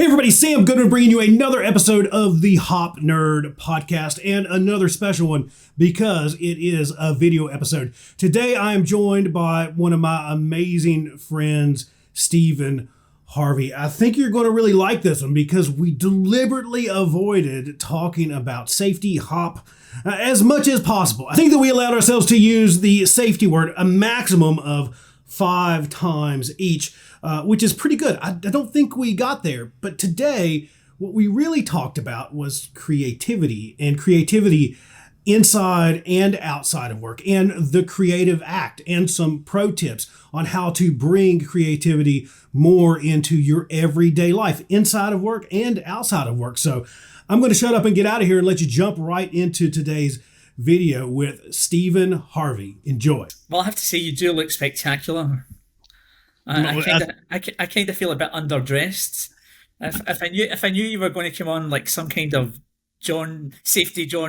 Hey everybody, Sam Goodman bringing you another episode of the Hop Nerd Podcast, and another special one because it is a video episode. Today I am joined by one of my amazing friends, Stephen Harvey. I think you're going to really like this one because we deliberately avoided talking about safety hop as much as possible. I think that we allowed ourselves to use the safety word a maximum of 5 times each, which is pretty good. I don't think we got there, but today what we really talked about was creativity, and creativity inside and outside of work, and the creative act, and some pro tips on how to bring creativity more into your everyday life, inside of work and outside of work. So I'm going to shut up and get out of here and let you jump right into today's video with Stephen Harvey. Enjoy. Well, I have to say you do look spectacular. I kind of feel a bit underdressed. If I knew you were going to come on like some kind of John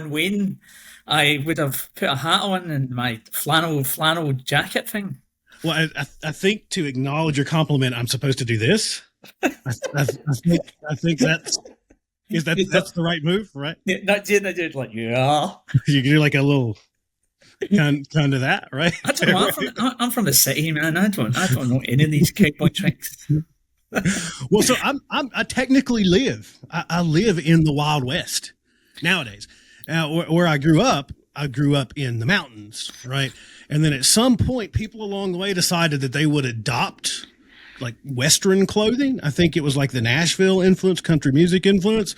Wayne, I would have put a hat on and my flannel jacket thing. Well, I think to acknowledge your compliment, I'm supposed to do this. I think that's the right move, right? Yeah, I did like yeah. You do like a little kind of that, right? I don't know. I'm from the city, man. I don't know any of these cowboy tricks. Well, so I technically live. I live in the Wild West nowadays. Where I grew up in the mountains, right? And then at some point, people along the way decided that they would adopt like Western clothing. I think it was like the Nashville influence, country music influence.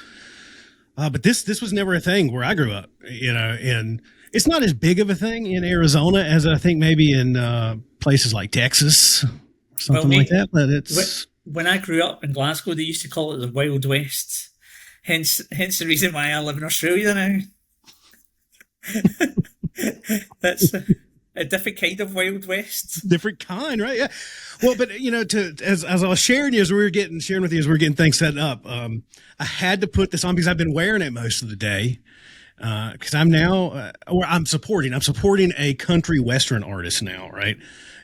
But this was never a thing where I grew up, and it's not as big of a thing in Arizona as I think maybe in places like Texas or something like that. But it's when I grew up in Glasgow, they used to call it the Wild West. Hence the reason why I live in Australia now. That's a different kind of Wild West. Different kind, right? Yeah. Well, but as I was sharing with you as we were getting things set up, I had to put this on because I've been wearing it most of the day. Because I'm now, I'm supporting a country Western artist now, right?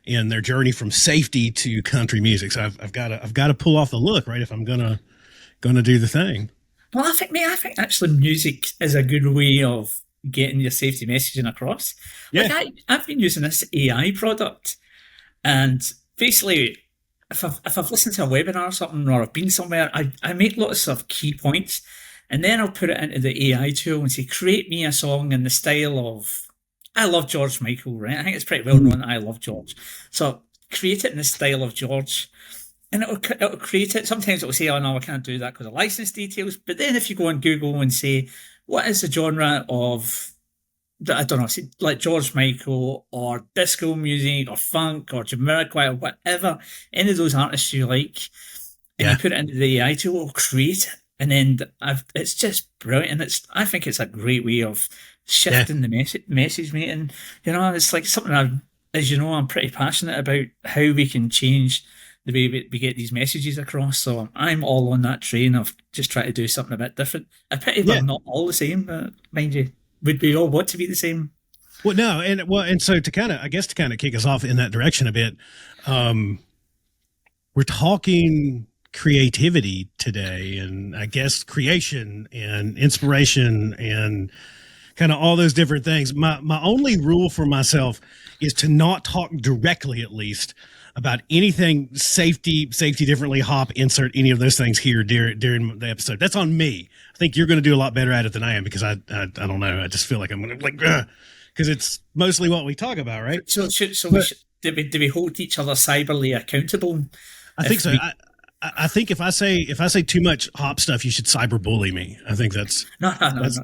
In their journey from safety to country music. So I've got to pull off the look, right? If I'm gonna do the thing. Well, I think actually music is a good way of getting your safety messaging across. Yeah. Like I've been using this AI product, and basically, if I've listened to a webinar or something, or I've been somewhere, I make lots of key points, and then I'll put it into the AI tool and say, create me a song in the style of, I love George Michael, right? I think it's pretty well known that I love George. So create it in the style of George, and it'll create it. Sometimes it'll say, oh no, I can't do that because of license details. But then if you go on Google and say, what is the genre of, I don't know, like George Michael or disco music or funk or Jamiroquai or whatever, any of those artists you like, and you put it into the AI tool, it'll create it. And then it's just brilliant. And I think it's a great way of shifting the message, mate. And, it's like something as you know, I'm pretty passionate about how we can change the way we get these messages across. So I'm all on that train of just trying to do something a bit different. I pity they're not all the same, but mind you, would we all want to be the same? Well, no. And so to kind of kick us off in that direction a bit, we're talking creativity today, and I guess creation and inspiration and kind of all those different things. My only rule for myself is to not talk directly, at least, about anything safety differently, hop, insert any of those things here during the episode. That's on me. I think you're going to do a lot better at it than I am, because I don't know. I just feel like I'm going to because it's mostly what we talk about, right? So do we hold each other cyberly accountable? I think so. I think if I say too much hop stuff, you should cyberbully me. I think that's that's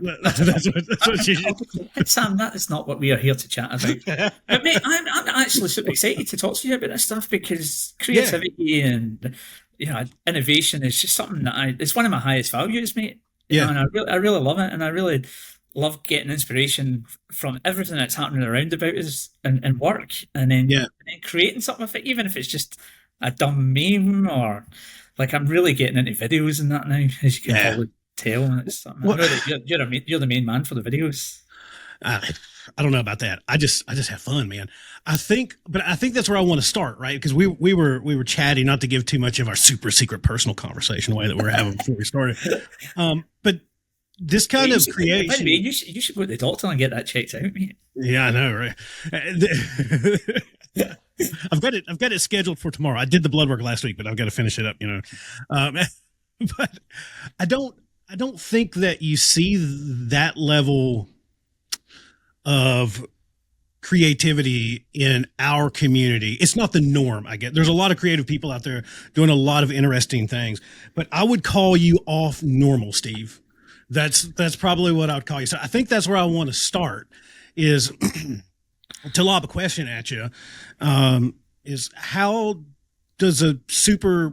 what you should. Sam, that is not what we are here to chat about. But mate, I'm actually super excited to talk to you about this stuff, because creativity and innovation is just something that it's one of my highest values, mate. And I really love it, and I really love getting inspiration from everything that's happening around about us and work, and then creating something with it, even if it's just a dumb meme, or like I'm really getting into videos and that now, as you can probably tell. And it's something. You're the main man for the videos. I, I don't know about that. I just have fun, man. But I think that's where I want to start, right? Because we were chatting, not to give too much of our super secret personal conversation away that we were having before we started. But this kind of By the way, creation. you should go to the doctor and get that checked out, mate. Yeah, I know, right? I've got it scheduled for tomorrow. I did the blood work last week, but I've got to finish it up, Um, but I don't think that you see that level of creativity in our community. It's not the norm. I get there's a lot of creative people out there doing a lot of interesting things, but I would call you off normal, Steve. That's probably what I would call you. So I think that's where I want to start is to lob a question at you. Is how does a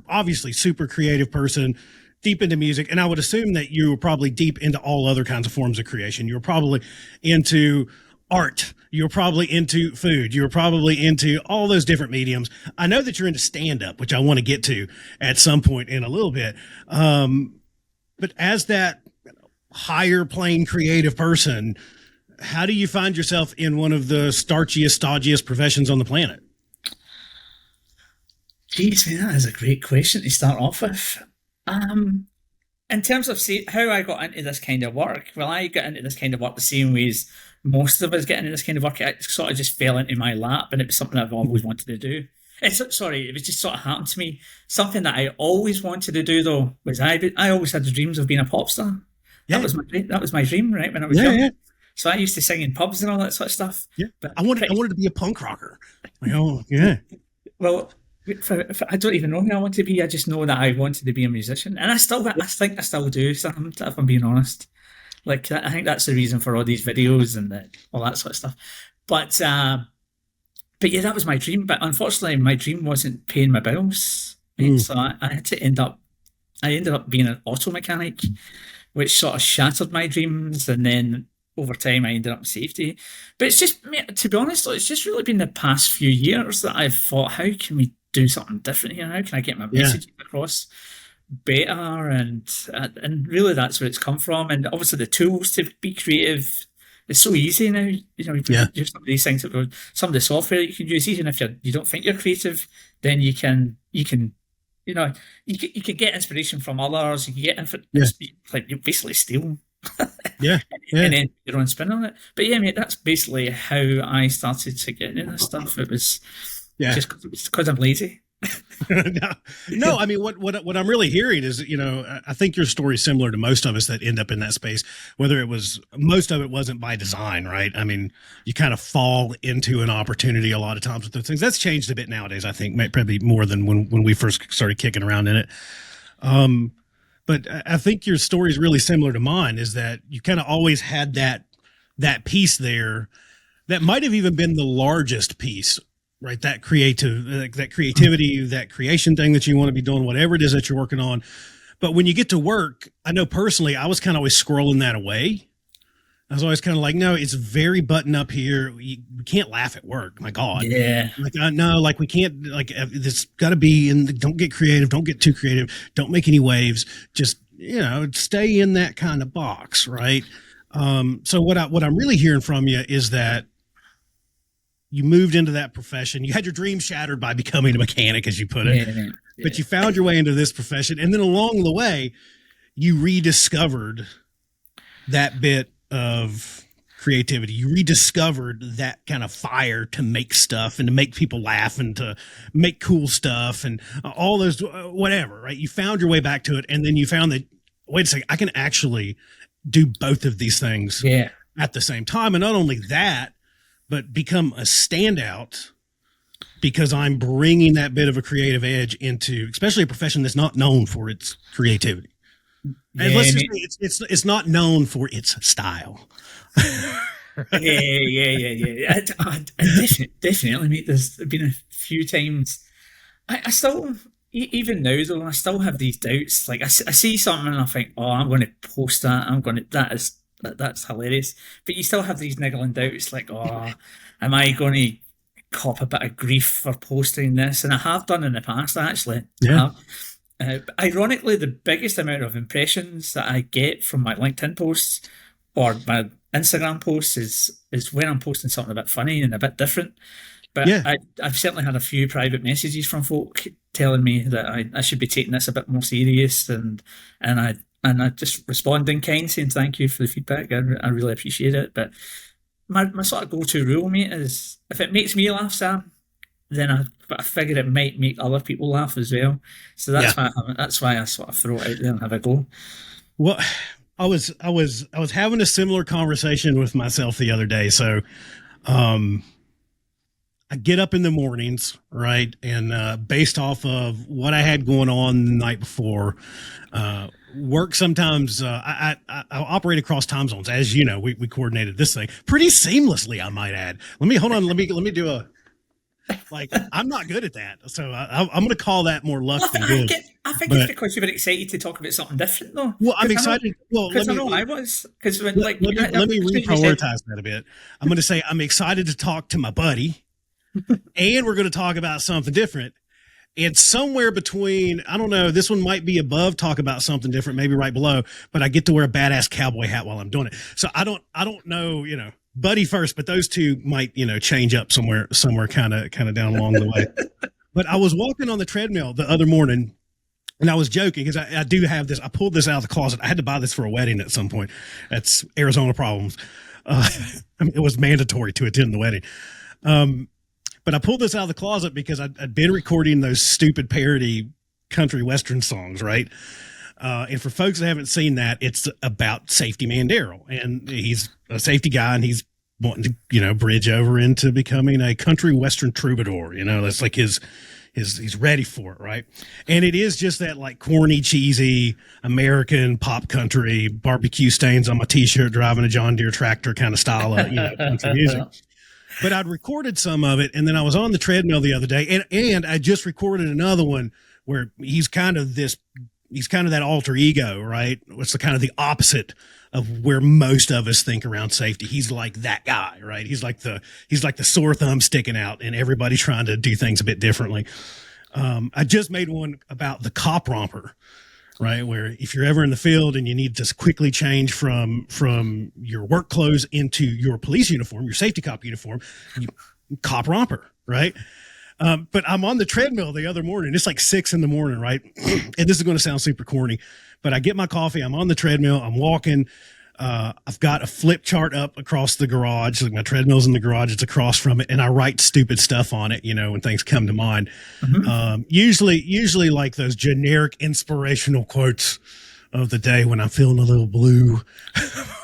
obviously super creative person deep into music, and I would assume that you were probably deep into all other kinds of forms of creation. You were probably into art. You were probably into food. You were probably into all those different mediums. I know that you're into stand up, which I want to get to at some point in a little bit. But as that higher plane creative person, how do you find yourself in one of the starchiest, stodgiest professions on the planet? Geez, man, that is a great question to start off with. In terms of how I got into this kind of work, well, I got into this kind of work the same way as most of us get into this kind of work. It sort of just fell into my lap, and it was something I've always wanted to do. It was just sort of happened to me. Something that I always wanted to do, though, was I always had the dreams of being a pop star. Yeah. That was my dream, right, when I was young. Yeah. So I used to sing in pubs and all that sort of stuff. Yeah, but I wanted to be a punk rocker. Like, oh, yeah. Well, I don't even know who I want to be. I just know that I wanted to be a musician, and I think I still do. Sam, if I'm being honest, like I think that's the reason for all these videos and all that sort of stuff. But yeah, that was my dream. But unfortunately, my dream wasn't paying my bills, so I had to I ended up being an auto mechanic, which sort of shattered my dreams, and then over time I ended up in safety. But it's just, to be honest, it's just really been the past few years that I've thought, how can we do something different here? How can I get my message across better? And really that's where it's come from. And obviously the tools to be creative, it's so easy now. You know, use some of these things, some of the software you can use. Even if you don't think you're creative, then you can you can get inspiration from others. You can get like you basically steal. And then your own spin on it. But yeah, mate, that's basically how I started to get into this stuff. It was just because I'm lazy. No, I mean, what I'm really hearing is, I think your story's similar to most of us that end up in that space, whether most of it wasn't by design, right? I mean, you kind of fall into an opportunity a lot of times with those things. That's changed a bit nowadays, I think, probably more than when we first started kicking around in it. But I think your story is really similar to mine, is that you kind of always had that piece there that might have even been the largest piece, right? That creativity, that creation thing that you want to be doing, whatever it is that you're working on. But when you get to work, I know personally, I was kind of always scrolling that away. I was always kind of like, no, it's very button up here. We can't laugh at work. My God. Yeah. Like, no, like we can't, like this got to be, and don't get creative. Don't get too creative. Don't make any waves. Just, stay in that kind of box. Right. So what I'm really hearing from you is that you moved into that profession. You had your dream shattered by becoming a mechanic, as you put it, but you found your way into this profession. And then along the way, you rediscovered that bit of creativity. You rediscovered that kind of fire to make stuff and to make people laugh and to make cool stuff and all those, whatever, right? You found your way back to it. And then you found that, wait a second, I can actually do both of these things at the same time. And not only that, but become a standout because I'm bringing that bit of a creative edge into, especially a profession that's not known for its creativity. And let's just say it's not known for its style. Yeah. Definitely, mate. There's been a few times. I still, even now though, I still have these doubts. Like I see something and I think, oh, I'm going to post that. That's hilarious. But you still have these niggling doubts, like, oh, am I going to cop a bit of grief for posting this? And I have done in the past, actually. Yeah. But ironically, the biggest amount of impressions that I get from my LinkedIn posts or my Instagram posts is when I'm posting something a bit funny and a bit different. But Yeah. I've certainly had a few private messages from folk telling me that I should be taking this a bit more serious, and I just respond in kind, saying thank you for the feedback. I really appreciate it. But my sort of go-to rule, mate, is if it makes me laugh, Sam, then I figure it might make other people laugh as well. So that's why I sort of throw it out there and have a go. Well, I was having a similar conversation with myself the other day. So, I get up in the mornings, right? And based off of what I had going on the night before, work sometimes, I operate across time zones. As you know, we coordinated this thing pretty seamlessly, I might add. Let me do a, like, I'm not good at that. So I'm going to call that more luck than good. I think it's because you were excited to talk about something different, though. Well, I'm excited. Because I know I was. Because let me reprioritize that a bit. I'm going to say I'm excited to talk to my buddy. And we're going to talk about something different. And somewhere between, I don't know, this one might be above talk about something different, maybe right below, but I get to wear a badass cowboy hat while I'm doing it. So I don't know, buddy first, but those two might, change up somewhere kind of down along the way. But I was walking on the treadmill the other morning, and I was joking because I do have this. I pulled this out of the closet. I had to buy this for a wedding at some point. That's Arizona problems. It was mandatory to attend the wedding. But I pulled this out of the closet because I'd been recording those stupid parody country western songs, right? And for folks that haven't seen that, it's about Safety Man Daryl, and he's a safety guy, and he's wanting to, bridge over into becoming a country western troubadour. That's like he's ready for it, right? And it is just that like corny, cheesy American pop country, barbecue stains on my t-shirt, driving a John Deere tractor kind of style of country music. But I'd recorded some of it, and then I was on the treadmill the other day, and I just recorded another one where he's kind of that alter ego, right? It's the kind of the opposite of where most of us think around safety. He's like that guy, right? He's like the sore thumb sticking out, and everybody trying to do things a bit differently. I just made one about the cop romper, right? Where if you're ever in the field and you need to quickly change from your work clothes into your police uniform, your safety cop uniform, cop romper, right? But I'm on the treadmill the other morning. It's like 6 a.m, right? And this is going to sound super corny, but I get my coffee. I'm on the treadmill. I'm walking. I've got a flip chart up across the garage. Like my treadmill's in the garage. It's across from it. And I write stupid stuff on it, when things come to mind. Mm-hmm. Usually like those generic inspirational quotes of the day when I'm feeling a little blue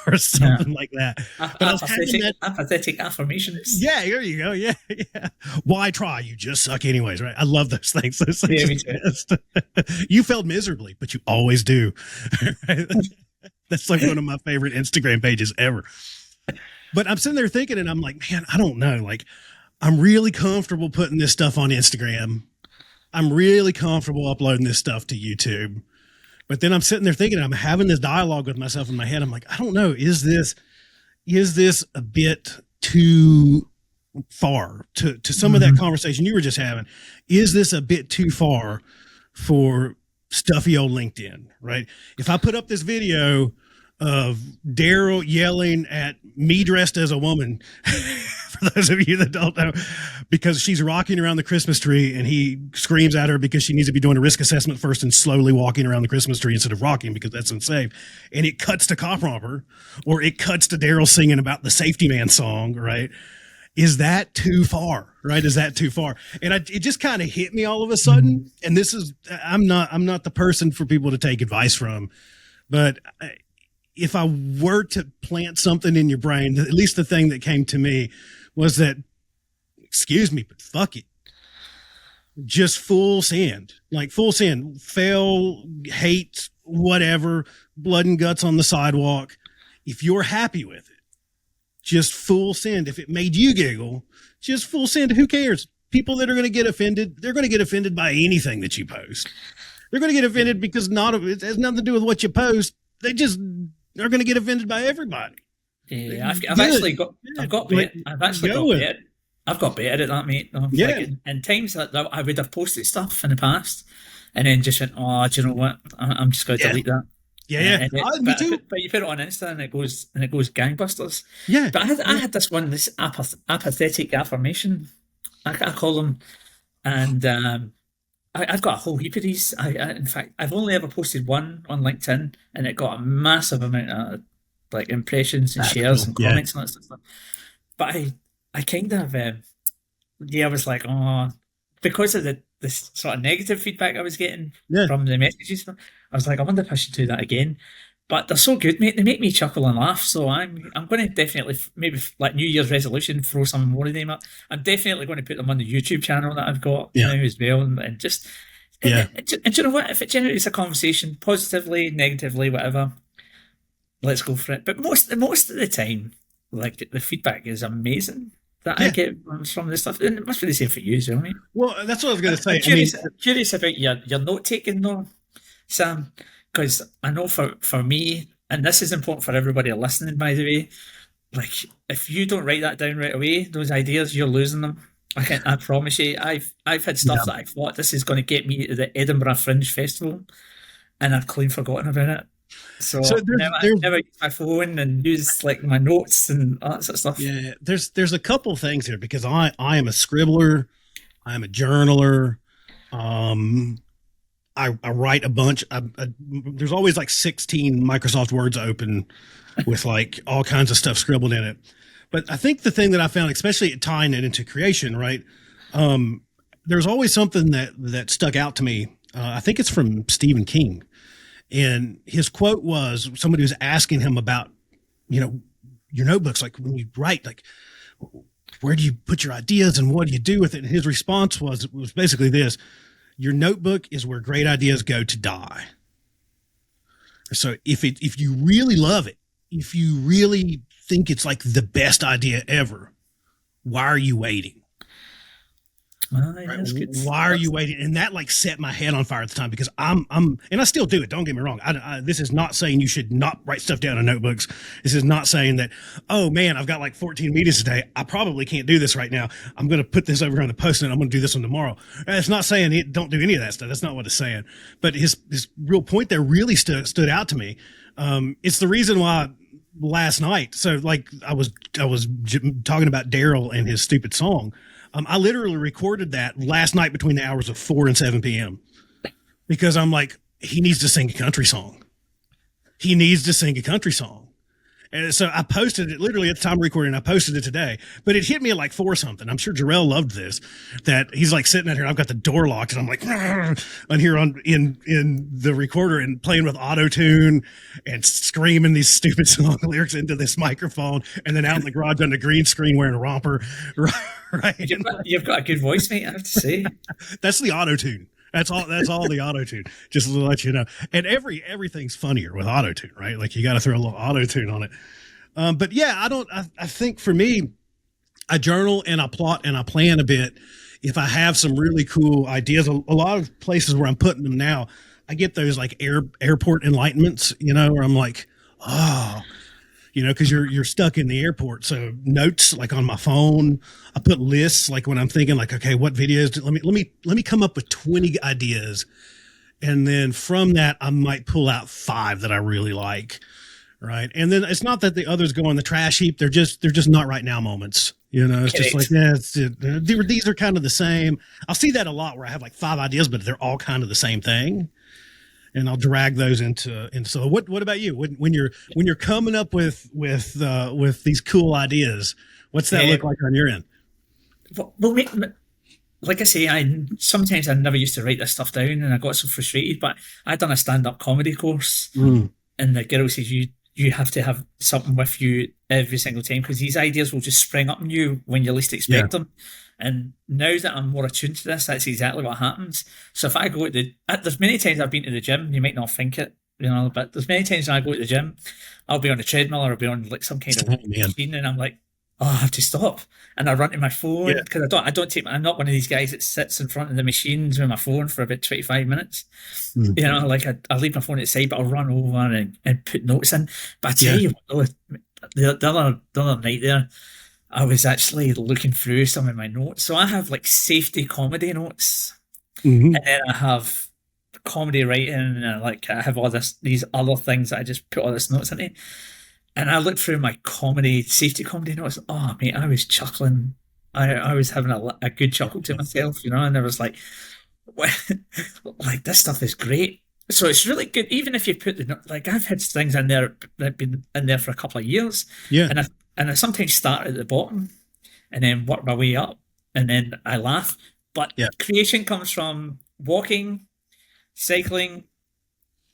or something like that. Apathetic affirmations. Yeah, here you go. Yeah. Why try? You just suck anyways, right? I love those things. Those things me too. You failed miserably, but you always do. Right? That's like one of my favorite Instagram pages ever. But I'm sitting there thinking, and I'm like, man, I don't know. Like, I'm really comfortable putting this stuff on Instagram. I'm really comfortable uploading this stuff to YouTube. But then I'm sitting there thinking, I'm having this dialogue with myself in my head. I'm like, I don't know. Is this a bit too far to some of that conversation you were just having? Is this a bit too far for stuffy old LinkedIn, right? If I put up this video of Daryl yelling at me dressed as a woman, for those of you that don't know, because she's rocking around the Christmas tree and he screams at her because she needs to be doing a risk assessment first and slowly walking around the Christmas tree instead of rocking because that's unsafe. And it cuts to cop romper, or it cuts to Daryl singing about the Safety Man song, right? Is that too far, right? Is that too far? And it just kind of hit me all of a sudden. And this is, I'm not the person for people to take advice from, but if I were to plant something in your brain, at least the thing that came to me was that, excuse me, but fuck it. Just full send, fail, hate, whatever, blood and guts on the sidewalk. If you're happy with it, just full send. If it made you giggle, just full send. Who cares? People that are going to get offended, they're going to get offended by anything that you post. They're going to get offended because it has nothing to do with what you post. They just are going to get offended by everybody. Yeah, I've got better at that, mate. Like in times that I would have posted stuff in the past and then just went, oh, do you know what? I'm just going to delete that. Yeah. Me too. But you put it on Insta and it goes gangbusters. Yeah. But I had this one, this apathetic affirmation, I call them, and I've got a whole heap of these. In fact, I've only ever posted one on LinkedIn, and it got a massive amount of like impressions and shares and comments and that stuff. But I kind of, I was like, oh, because of this sort of negative feedback I was getting from the messages, I was like, I wonder if I should do that again. But they're so good, mate. They make me chuckle and laugh. So I'm going to definitely, maybe like New Year's resolution, throw some more of them up. I'm definitely going to put them on the YouTube channel that I've got now as well, and just and you know what? If it generates a conversation, positively, negatively, whatever, let's go for it. But most of the time, like the feedback is amazing that I get from this stuff, and it must be the same for you, as well, mate. Well, that's what I was going to say. I'm curious about your note taking, though, Sam, because I know for me, and this is important for everybody listening, by the way, like if you don't write that down right away, those ideas, you're losing them. I promise you. I've had stuff that I thought this is going to get me to the Edinburgh Fringe Festival, and I've clean forgotten about it. So now I never use my phone and use like my notes and all that sort of stuff. Yeah, there's a couple things here, because I am a scribbler, I am a journaler. I write a bunch. There's always like 16 Microsoft Words open with like all kinds of stuff scribbled in it. But I think the thing that I found, especially tying it into creation, right? There's always something that stuck out to me. I think it's from Stephen King. And his quote was, somebody was asking him about, your notebooks, like when you write, like, where do you put your ideas and what do you do with it? And his response was basically this: your notebook is where great ideas go to die. So if you really love it, if you really think it's like the best idea ever, why are you waiting? Right? Why are you waiting? And that like set my head on fire at the time, because I'm and I still do it. Don't get me wrong. This is not saying you should not write stuff down in notebooks. This is not saying that, oh man, I've got like 14 meetings today, I probably can't do this right now, I'm going to put this over here on the post-it and I'm going to do this one tomorrow. It's not saying don't do any of that stuff. That's not what it's saying. But his real point there really stood out to me. It's the reason why last night. So like I was talking about Daryl and his stupid song. I literally recorded that last night between the hours of 4 and 7 p.m. because I'm like, he needs to sing a country song. He needs to sing a country song. And so I posted it literally at the time of recording. I posted it today, but it hit me at like 4 something. I'm sure Jarrell loved this, that he's like sitting out here. I've got the door locked and I'm like, on here in the recorder and playing with auto tune and screaming these stupid song lyrics into this microphone. And then out in the garage on the green screen wearing a romper. Right. You've got a good voice, mate, I have to say. That's the auto tune. That's all the auto tune, just to let you know. And everything's funnier with auto tune, right? Like you got to throw a little auto tune on it. But yeah, I think for me, I journal and I plot and I plan a bit. If I have some really cool ideas, a lot of places where I'm putting them now, I get those like airport enlightenments, where I'm like, oh, because you're stuck in the airport. So notes like on my phone, I put lists like when I'm thinking like, okay, what videos? Let me come up with 20 ideas, and then from that I might pull out 5 that I really like, right? And then it's not that the others go on the trash heap. They're just not right now moments. It's just like, these are kind of the same. I'll see that a lot where I have like 5 ideas, but they're all kind of the same thing. And I'll drag those into. So what about you? When you're coming up with these cool ideas, what's that look like on your end? Well, like I say, sometimes I never used to write this stuff down, and I got so frustrated. But I'd done a stand-up comedy course, and the girl says you have to have something with you every single time, because these ideas will just spring up on you when you least expect them. And now that I'm more attuned to this, that's exactly what happens. So if I go there's many times I've been to the gym, you might not think it, but there's many times when I go to the gym, I'll be on a treadmill or I'll be on like some kind of machine, and I'm like, oh, I have to stop. And I run to my phone, because I'm not one of these guys that sits in front of the machines with my phone for about 25 minutes. Like I leave my phone at the side, but I'll run over and put notes in. But I tell you what, the other night there, I was actually looking through some of my notes. So I have like safety comedy notes, and then I have comedy writing, and I have all these other things that I just put all this notes into. And I looked through my safety comedy notes. Oh, mate, I was chuckling. I was having a good chuckle to myself, and I was like, like, this stuff is great. So it's really good, even if you put I've had things in there that have been in there for a couple of years, Yeah. and I sometimes start at the bottom and then work my way up, and then I laugh. But creation comes from walking, cycling,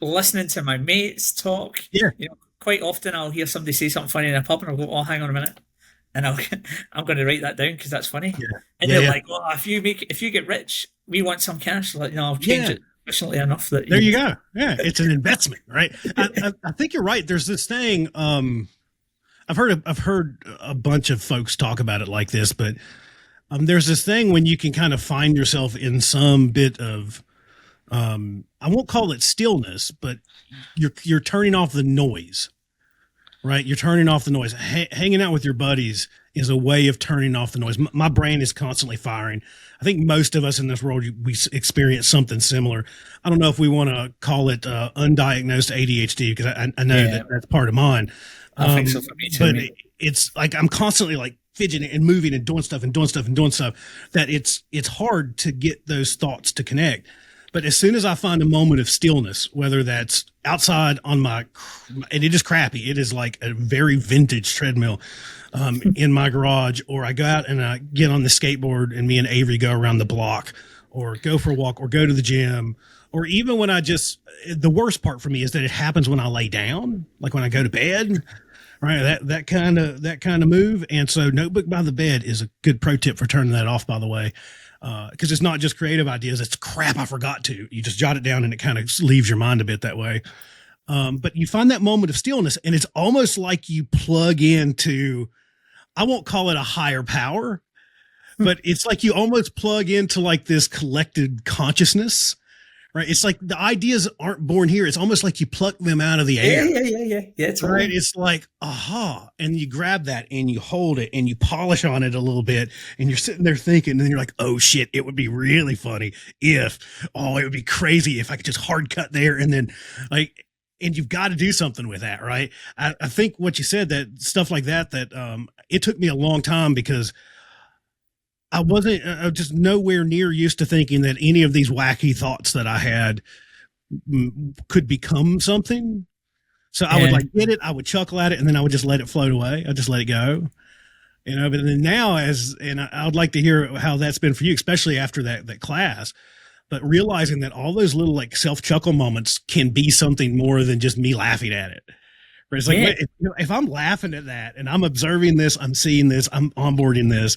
listening to my mates talk. Yeah. Quite often I'll hear somebody say something funny in a pub, and I'll go, "Oh, hang on a minute," and I'm going to write that down because that's funny. Yeah. And they're like, "Oh, if you get rich, we want some cash." Like, no, I'll change it efficiently enough that there you go. Yeah, it's an investment, right? I think you're right. There's this thing. I've heard a bunch of folks talk about it like this, but there's this thing when you can kind of find yourself in some bit of I won't call it stillness, but you're turning off the noise, right? You're turning off the noise. Hanging out with your buddies is a way of turning off the noise. My brain is constantly firing. I think most of us in this world, we experience something similar. I don't know if we want to call it undiagnosed ADHD, because I know that's part of mine. I think so for me too. But it's like I'm constantly like fidgeting and moving and doing stuff that it's hard to get those thoughts to connect. But as soon as I find a moment of stillness, whether that's outside on and it is crappy, it is like a very vintage treadmill in my garage, or I go out and I get on the skateboard and me and Avery go around the block, or go for a walk, or go to the gym, or even when the worst part for me is that it happens when I lay down, like when I go to bed, right? That kind of move. And so notebook by the bed is a good pro tip for turning that off, by the way. Because it's not just creative ideas, it's crap I forgot to. You just jot it down and it kind of leaves your mind a bit that way. But you find that moment of stillness, and it's almost like you plug into, I won't call it a higher power, but it's like you almost plug into like this collected consciousness, right? It's like the ideas aren't born here. It's almost like you pluck them out of the air. Yeah. It's right. It's like, aha. And you grab that and you hold it and you polish on it a little bit, and you're sitting there thinking, and then you're like, oh shit, it would be really funny it would be crazy if I could just hard cut there. And then and you've got to do something with that. Right. I think what you said, that stuff like that it took me a long time, because I was just nowhere near used to thinking that any of these wacky thoughts that I had could become something. So I would get it, I would chuckle at it, and then I would just let it float away. I'd just let it go, but then now I would like to hear how that's been for you, especially after that class, but realizing that all those little like self chuckle moments can be something more than just me laughing at it. It's like, if I'm laughing at that and I'm observing this, I'm seeing this, I'm onboarding this,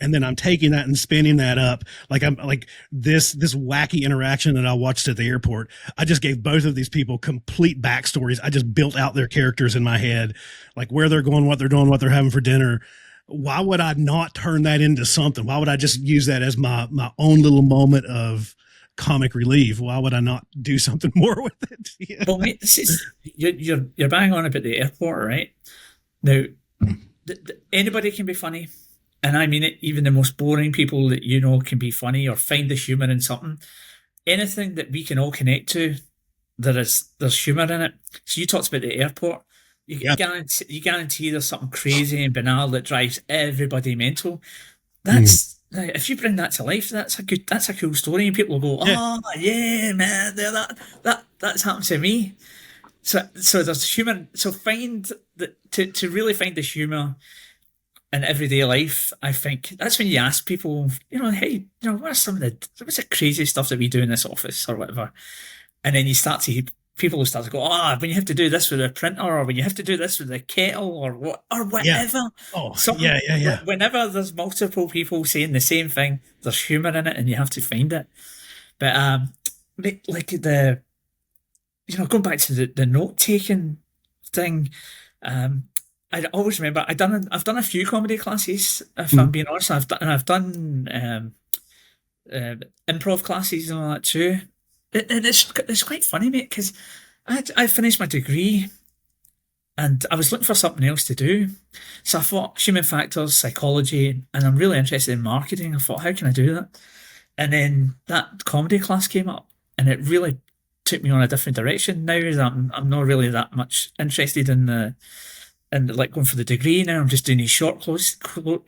and then I'm taking that and spinning that up. Like I'm like this wacky interaction that I watched at the airport. I just gave both of these people complete backstories. I just built out their characters in my head, like where they're going, what they're doing, what they're having for dinner. Why would I not turn that into something? Why would I just use that as my own little moment of comic relief? Why would I not do something more with it? Yeah. Well, mate, this is you're bang on about the airport, right? Now, anybody can be funny, and I mean it. Even the most boring people that can be funny or find the humor in something. Anything that we can all connect to, there's humor in it. So you talked about the airport. You guarantee there's something crazy and banal that drives everybody mental. That's if you bring that to life, that's a cool story, and people will go, "Oh yeah, man, that's happened to me." So there's humor. So find to really find the humor in everyday life. I think that's when you ask people, hey, what's the crazy stuff that we do in this office or whatever, and then people will start to go, when you have to do this with a printer, or when you have to do this with a kettle, or whatever. Yeah. Oh, yeah. Whenever there's multiple people saying the same thing, there's humor in it, and you have to find it. But like going back to the note taking thing, I always remember I've done a few comedy classes. If I'm being honest, I've done improv classes and all that too. And it's quite funny, mate, because I finished my degree and I was looking for something else to do. So I thought human factors, psychology, and I'm really interested in marketing. I thought, how can I do that? And then that comedy class came up, and it really took me on a different direction. Now that I'm not really that much interested in like going for the degree now. I'm just doing these short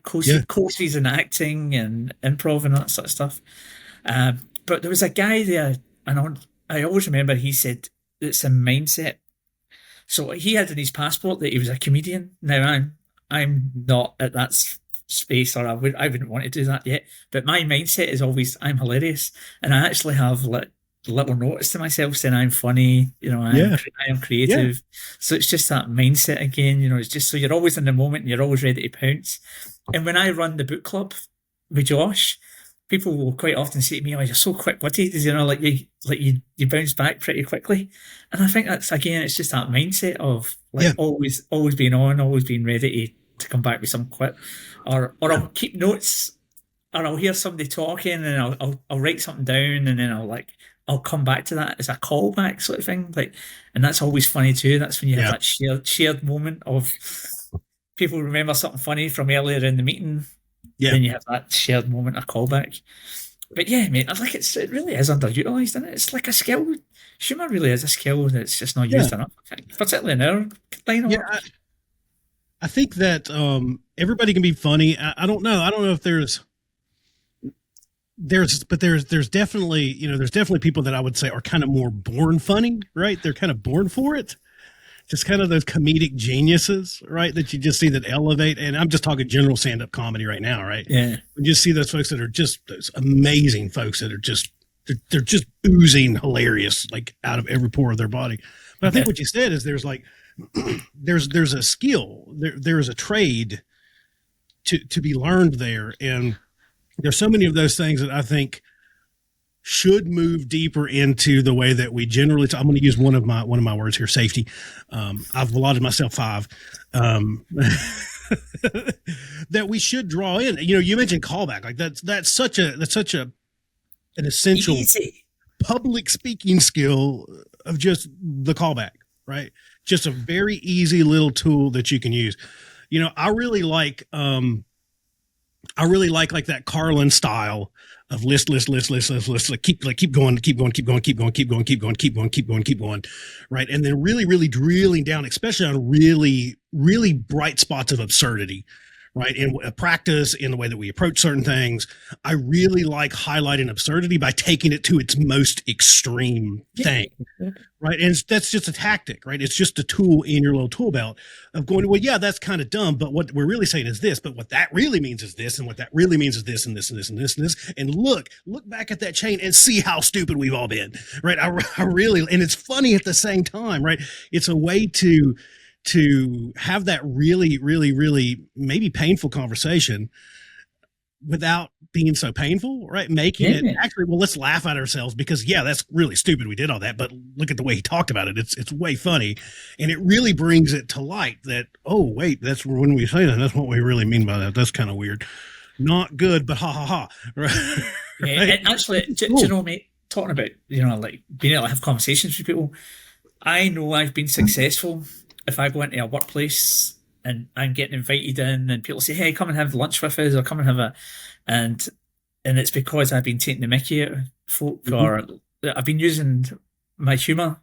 courses in acting and improv and that sort of stuff. But there was a guy there, and I always remember he said it's a mindset. So he had in his passport that he was a comedian. Now I'm not at that space, or I wouldn't want to do that yet. But my mindset is always I'm hilarious, and I actually have little notice to myself saying I'm funny. I am creative. Yeah. So it's just that mindset again. It's just so you're always in the moment and you're always ready to pounce. And when I run the book club with Josh, people will quite often say to me, "Oh, you're so quick-witted," you bounce back pretty quickly. And I think that's, again, it's just that mindset of always being on, always being ready to come back with some quip, or I'll keep notes, or I'll hear somebody talking and I'll write something down, and then I'll come back to that as a callback sort of thing. And that's always funny too. That's when you have that shared moment of people remember something funny from earlier in the meeting. Yeah. Then you have that shared moment of callback. But yeah, mate, it really is underutilized, isn't it? It's like a skill. Humour really is a skill that's just not used enough, I think. Particularly in our line of work. I think that everybody can be funny. I don't know. I don't know if there's definitely, there's definitely people that I would say are kind of more born funny, right? They're kind of born for it. Just kind of those comedic geniuses, right? That you just see that elevate. And I'm just talking general stand-up comedy right now, right? Yeah. You just see those folks that are just those amazing folks that are just, they're just oozing hilarious, like out of every pore of their body. But I think what you said is there's like, there's a skill, there's a trade to be learned there. And there's so many of those things that I think should move deeper into the way that we generally I'm going to use one of my words here, safety. I've allotted myself 5 that we should draw in. You mentioned callback. Like that's such an essential public speaking skill of just the callback, right? Just a very easy little tool that you can use. I really like that Carlin style of list, like keep going, right? And then really drilling down, especially on really, really bright spots of absurdity, right? In practice, in the way that we approach certain things. I really like highlighting absurdity by taking it to its most extreme thing, right? And that's just a tactic, right? It's just a tool in your little tool belt of going, well, yeah, that's kind of dumb, but what we're really saying is this, but what that really means is this, and what that really means is this, and this, and this, and this, and this. And look back at that chain and see how stupid we've all been, right? I really, and it's funny at the same time, right? It's a way to have that really, really, really maybe painful conversation without being so painful, right? Making it actually, well, let's laugh at ourselves because that's really stupid. We did all that, but look at the way he talked about it. It's way funny. And it really brings it to light that, oh, wait, that's when we say that, that's what we really mean by that. That's kind of weird. Not good, but ha ha ha. Right? Yeah, and actually, do you know, mate, talking about, like being able to have conversations with people, I know I've been successful if I go into a workplace and I'm getting invited in and people say, hey, come and have lunch with us, or come and have and it's because I've been taking the mickey out of folk, or I've been using my humour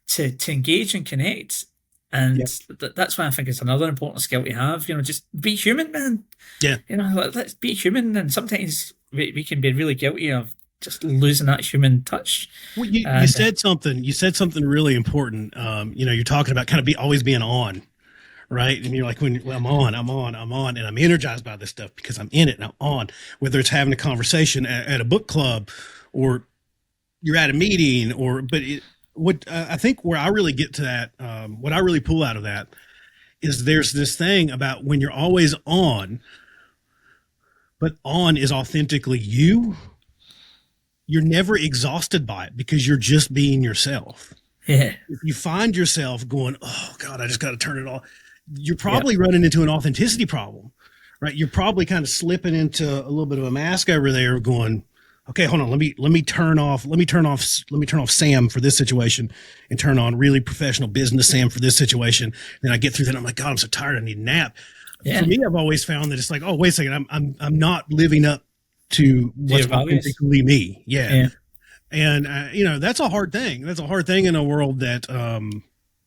to engage and connect. And that's why I think it's another important skill to have, just be human, man. Yeah. Let's be human. And sometimes we can be really guilty of just losing that human touch. Well, you said something really important. You're talking about kind of always being on, right? And you're like, I'm on, and I'm energized by this stuff because I'm in it and I'm on. Whether it's having a conversation at a book club, or you're at a meeting, I think where I really get to that, what I really pull out of that is there's this thing about when you're always on, but on is authentically you. You're never exhausted by it because you're just being yourself. Yeah. If you find yourself going, oh God, I just got to turn it off, you're probably running into an authenticity problem, right? You're probably kind of slipping into a little bit of a mask over there going, okay, hold on. Let me turn off Sam for this situation and turn on really professional business Sam for this situation. Then I get through that. And I'm like, God, I'm so tired. I need a nap. Yeah. For me, I've always found that it's like, oh, wait a second. I'm not living up to what's authentically me. Yeah. And, that's a hard thing. That's a hard thing in a world that,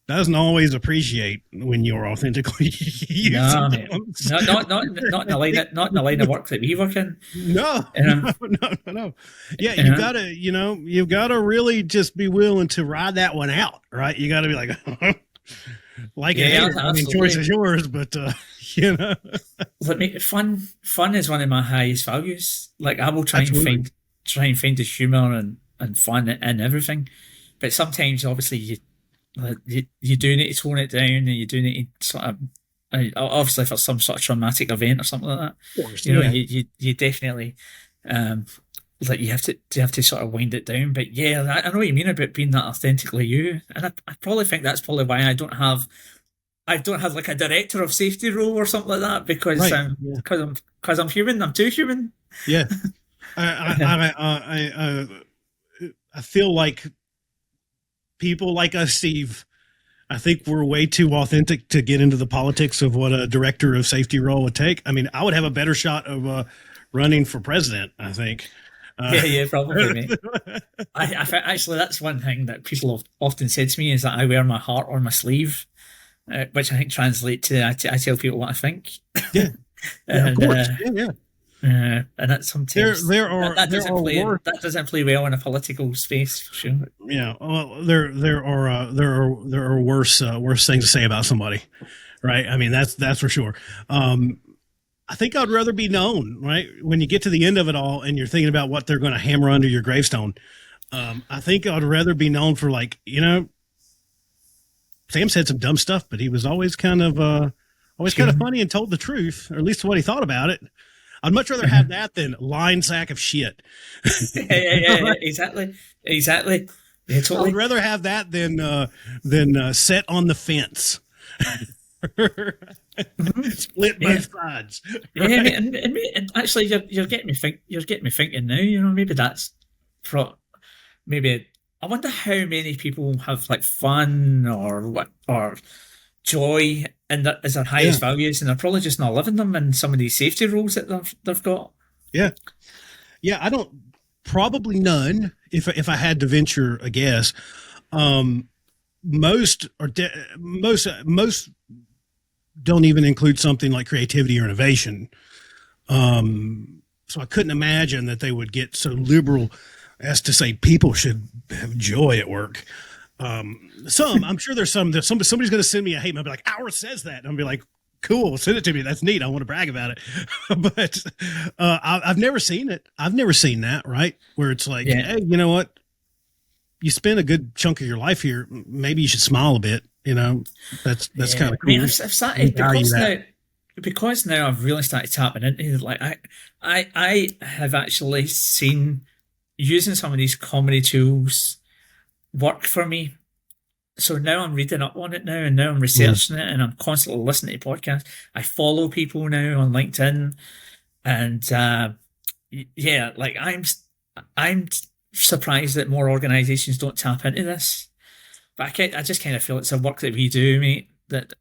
doesn't always appreciate when you're authentically using No, mate. them. Not in the line of work that we work in. No, You know, no. Yeah, you you've know? got to, you've got to really just be willing to ride that one out, right? You got to be like, like it, Yeah, hate it. I mean, absolutely. choice is yours, but you know, Look, mate, fun is one of my highest values. Like I will absolutely. try and find the humor and fun in everything, but sometimes obviously you do need to tone it down, and you do need to sort of obviously for some sort of traumatic event or something like that. Of course, You know, yeah. you definitely um like you have to sort of wind it down. But yeah, I know what you mean about being that authentically you, and I probably think that's probably why I don't have like a director of safety role or something like that, because Right. Yeah. because I'm human. I'm too human. Yeah. I feel like people like us, Steve, I think we're way too authentic to get into the politics of what a director of safety role would take. I mean, I would have a better shot of running for president, I think. Yeah, probably, mate. I think actually that's one thing that people have often said to me is that I wear my heart on my sleeve, which I think translates to I tell people what I think. Yeah, yeah, of And course. Yeah, yeah. and that sometimes There are that doesn't play well in a political space, for sure. yeah. Well, there are worse things to say about somebody, right? I mean, that's for sure. I think I'd rather be known, right? When you get to the end of it all and you're thinking about what they're going to hammer under your gravestone, I think I'd rather be known for, like, Sam said some dumb stuff, but he was always kind of funny and told the truth, or at least what he thought about it. I'd much rather have that than line sack of shit. Yeah, exactly. Yeah, I would totally. rather have that than set on the fence. Split Yeah. both sides. Yeah, Right? and actually, you're getting me thinking now. You know, maybe that's maybe. I wonder how many people have like fun or what or joy and that as their Yeah, highest values, and they're probably just not living them in some of these safety roles that they've got. yeah, yeah. I don't probably none. If I had to venture a guess, um, most don't even include something like creativity or innovation. So I couldn't imagine that they would get so liberal as to say people should have joy at work. I'm sure there's somebody's going to send me a hate mail, be like, "Ours says that," and I'll be like, "Cool, send it to me. That's neat. I want to brag about it." But I've never seen it. I've never seen that, right? Where it's like, Yeah, hey, you know what? You spend a good chunk of your life here. Maybe you should smile a bit. That's yeah. kind of I mean, cool. I've We started value that. because now I've really started tapping into it, like I have actually seen using some of these comedy tools work for me. So now I'm reading up on it now, and now I'm Yeah. researching it, and I'm constantly listening to podcasts. I follow people now on LinkedIn, and yeah, like I'm surprised that more organisations don't tap into this. But I just kind of feel it's a work that we do, mate. That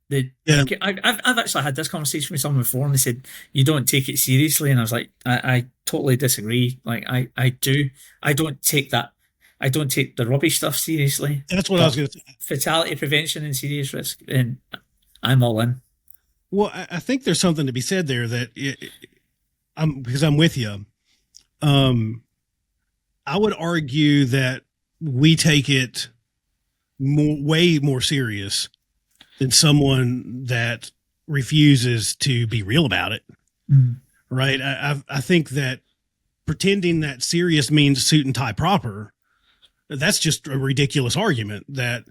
Yeah. I've actually had this conversation with someone before, and they said you don't take it seriously, and I was like, I totally disagree. Like I do, I don't take that. I don't take the rubbish stuff seriously, That's what I was but going to say. fatality prevention and serious risk, and I'm all in. Well, I think there's something to be said there that because I'm with you. Um, I would argue that we take it way more serious than someone that refuses to be real about it. Mm. Right. I think that pretending that serious means suit and tie proper, that's just a ridiculous argument, that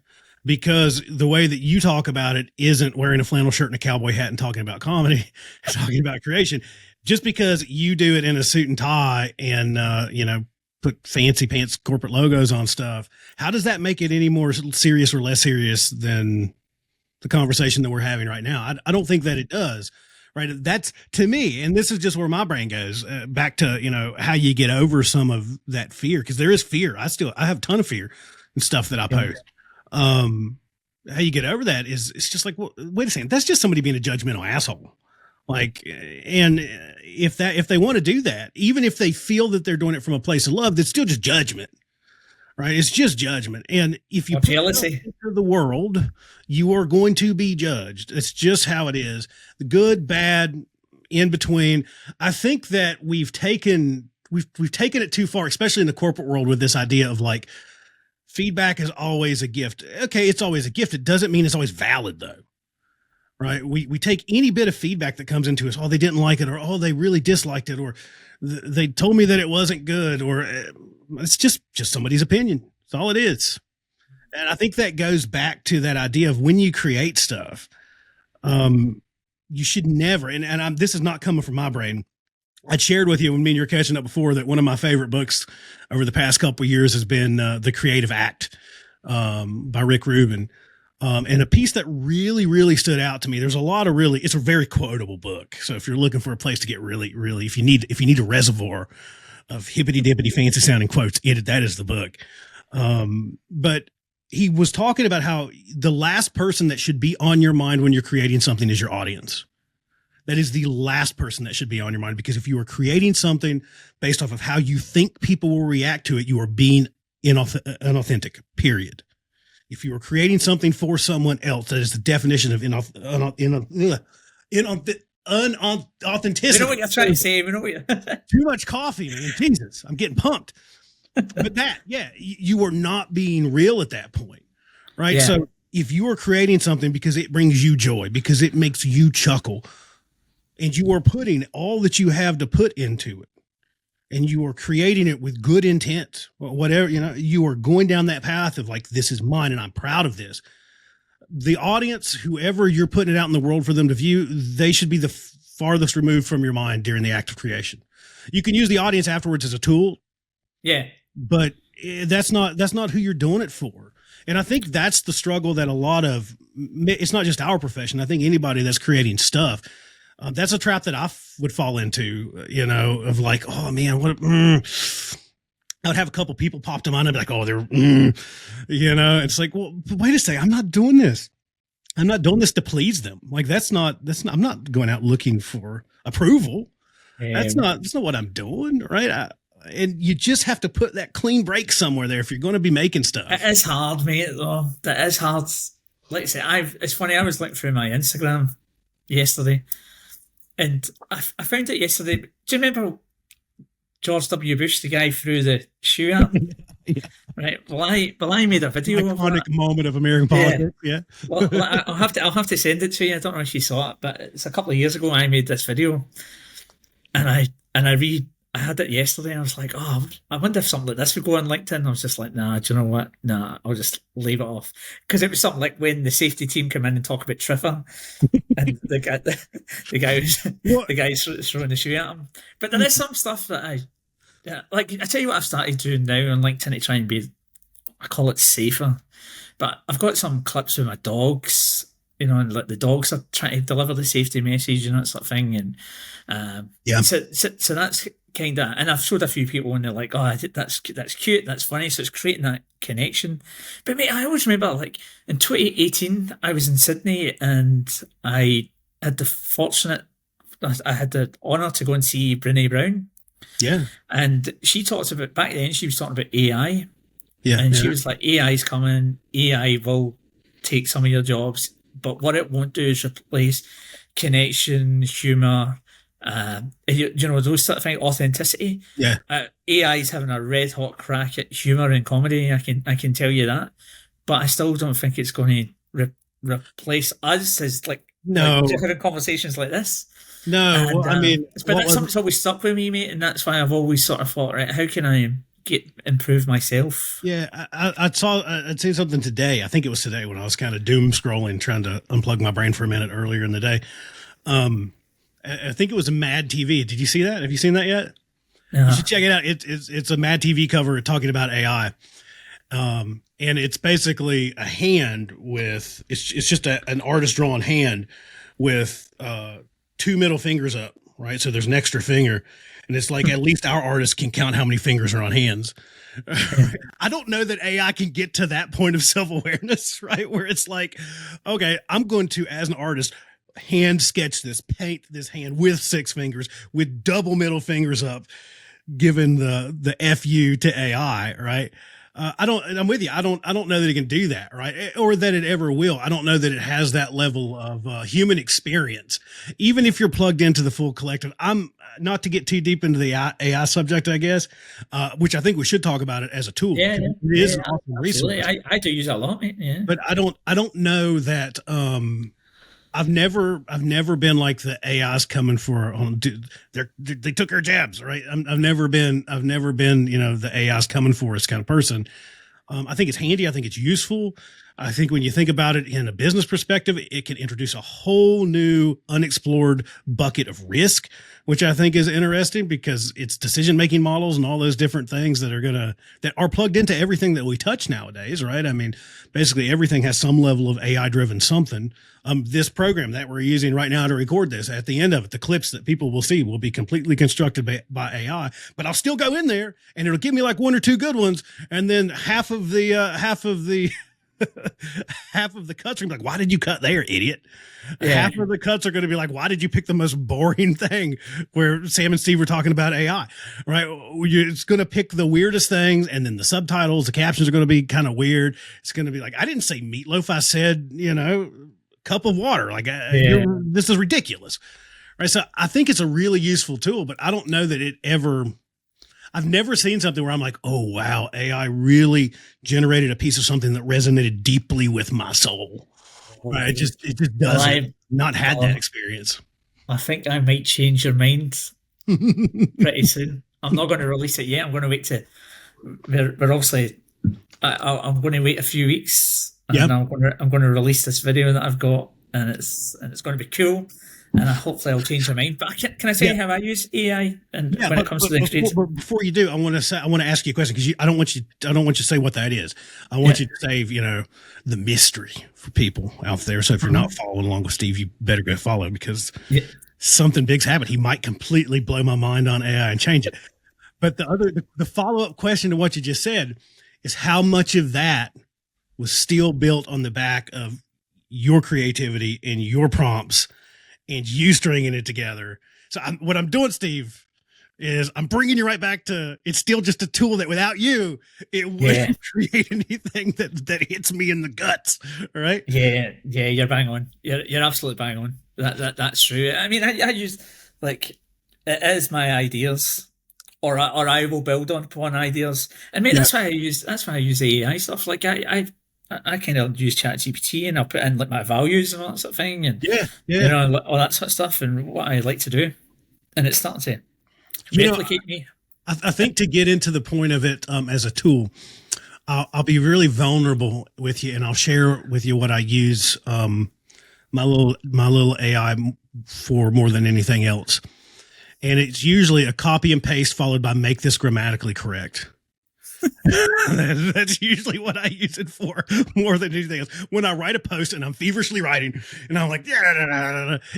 because the way that you talk about it isn't wearing a flannel shirt and a cowboy hat and talking about comedy, talking about creation, just because you do it in a suit and tie and, put fancy pants corporate logos on stuff. How does that make it any more serious or less serious than the conversation that we're having right now? I don't think that it does. Right. That's, to me, and this is just where my brain goes back to, how you get over some of that fear. Cause there is fear. I have a ton of fear and stuff that I post. How you get over that is, it's just like, well, wait a second. That's just somebody being a judgmental asshole. Like, and if they want to do that, even if they feel that they're doing it from a place of love, that's still just judgment. right? It's just judgment. And if you Or put yourself jealousy. into the world, you are going to be judged. It's just how it is. The good, bad, in between. I think that we've taken it too far, especially in the corporate world, with this idea of like feedback is always a gift. Okay, it's always a gift. It doesn't mean it's always valid though. Right? We take any bit of feedback that comes into us. Oh, they didn't like it, or oh, they really disliked it, or they told me that it wasn't good, or it's just somebody's opinion. That's all it is. And I think that goes back to that idea of when you create stuff, you should never. And this is not coming from my brain. I shared with you when me and you were catching up before that one of my favorite books over the past couple of years has been The Creative Act by Rick Rubin. And a piece that really, really stood out to me. There's a lot of it's a very quotable book. So if you're looking for a place to get really, really, if you need a reservoir of hippity dippity fancy sounding quotes, that is the book. But he was talking about how the last person that should be on your mind when you're creating something is your audience. That is the last person that should be on your mind, because if you are creating something based off of how you think people will react to it, you are being unauthentic, period. If you are creating something for someone else, that is the definition of unauthenticity. We know what you're trying to say. We know what you're Too much coffee, man. Jesus, I'm getting pumped. But you are not being real at that point, right? Yeah. So if you are creating something because it brings you joy, because it makes you chuckle, and you are putting all that you have to put into it, and you are creating it with good intent, whatever, you are going down that path of like, this is mine and I'm proud of this. The audience, whoever you're putting it out in the world for them to view, they should be the farthest removed from your mind during the act of creation. You can use the audience afterwards as a tool. Yeah. But that's not who you're doing it for. And I think that's the struggle that it's not just our profession. I think anybody that's creating stuff, that's a trap that I would fall into, of like, oh man, I would have a couple people pop to mind and be like, oh, they're, it's like, well, wait a second. I'm not doing this. I'm not doing this to please them. Like, I'm not going out looking for approval. That's not what I'm doing. Right. And you just have to put that clean break somewhere there if you're going to be making stuff. It is hard, mate, though. That is hard. Like I say, it's funny, I was looking through my Instagram yesterday, and I found it yesterday. Do you remember George W. Bush, the guy threw the shoe at him? Yeah. Right. Well, I made a video of that. Iconic moment of American politics. Yeah. Well, I'll have to send it to you. I don't know if you saw it, but it's a couple of years ago I made this video, and I had it yesterday, and I was like, oh, I wonder if something like this would go on LinkedIn. I was just like, nah, do you know what? Nah, I'll just leave it off. Because it was something like when the safety team come in and talk about Triffer, and the guy's throwing the shoe at him. But there is some stuff that I tell you what I've started doing now on LinkedIn to try and be, I call it safer. But I've got some clips with my dogs, and like the dogs are trying to deliver the safety message, that sort of thing. And so that's kind of, and I've showed a few people and they're like, oh, that's cute, that's funny. So it's creating that connection. But mate, I always remember, like in 2018, I was in Sydney and I had the honour to go and see Brene Brown. Yeah. And she talked about, back then she was talking about AI. Yeah. And she was like, AI's coming, AI will take some of your jobs, but what it won't do is replace connection, humour, those sort of things, authenticity. Yeah. AI is having a red hot crack at humour and comedy. I can tell you that, but I still don't think it's going to replace us as having conversations like this. No, and, but that's something that's always stuck with me, mate, and that's why I've always sort of thought, right, how can I improve myself? Yeah, I'd seen something today. I think it was today when I was kind of doom scrolling, trying to unplug my brain for a minute earlier in the day. I think it was a Mad TV. Did you see that? Have you seen that yet? You should check it out. It's a Mad TV cover talking about AI. And it's basically a hand with, it's just an artist drawn hand with two middle fingers up, right? So there's an extra finger. And it's like, at least our artists can count how many fingers are on hands. I don't know that AI can get to that point of self-awareness, right? Where it's like, okay, I'm going to, as an artist, hand sketch this, paint this hand with 6 fingers, with double middle fingers up, given the FU to AI, right? I'm with you. I don't know that it can do that, right? Or that it ever will. I don't know that it has that level of human experience, even if you're plugged into the full collective. I'm not to get too deep into the AI subject, I guess, which I think we should talk about it as a tool. Yeah, It yeah, is yeah, an awesome absolutely. resource, I do use it a lot, mate. Yeah. but I don't know that, I've never been like the AI's coming for they took our jabs, right? I've never been the AI's coming for us kind of person. I think it's handy. I think it's useful. I think when you think about it in a business perspective, it can introduce a whole new unexplored bucket of risk, which I think is interesting because it's decision-making models and all those different things that are plugged into everything that we touch nowadays, right? I mean, basically everything has some level of AI-driven something. This program that we're using right now to record this, at the end of it, the clips that people will see will be completely constructed by AI, but I'll still go in there and it'll give me like one or two good ones. And then half of the half of the cuts are gonna be like, why did you cut there, idiot? Yeah. Half of the cuts are going to be like, why did you pick the most boring thing where Sam and Steve were talking about AI, right? It's going to pick the weirdest things. And then the subtitles, the captions are going to be kind of weird. It's going to be like, I didn't say meatloaf. I said, cup of water. Like, this is ridiculous. Right. So I think it's a really useful tool, but I don't know that I've never seen something where I'm like, oh, wow, AI really generated a piece of something that resonated deeply with my soul. Right? It just doesn't. Well, not had that experience. I think I might change your mind pretty soon. I'm not going to release it yet. I'm going to wait to. We're obviously. I'm going to wait a few weeks, and I'm going to release this video that I've got, and it's going to be cool. And hopefully I'll change my mind. But can I say how I use AI when it comes to the experience? Before you do, I want to ask you a question because I don't want you to say what that is. I want you to save the mystery for people out there. So if you're not following along with Steve, you better go follow because something big's happened. He might completely blow my mind on AI and change it. But the follow up question to what you just said is how much of that was still built on the back of your creativity and your prompts and you stringing it together. So what I'm doing, Steve, is I'm bringing you right back to, it's still just a tool that without you, it wouldn't create anything that hits me in the guts. Right? Yeah. You're bang on. You're absolutely bang on. That's true. I mean, I use it is my ideas or I will build upon ideas. And maybe that's why I use AI stuff. Like I kind of use ChatGPT and I'll put in my values and all that sort of thing, and all that sort of stuff and what I like to do, and it's starting to replicate me. I think to get into the point of it as a tool, I'll be really vulnerable with you, and I'll share with you what I use my little AI for more than anything else, and it's usually a copy and paste followed by make this grammatically correct. That's usually what I use it for more than anything else. When I write a post and I'm feverishly writing and I'm like,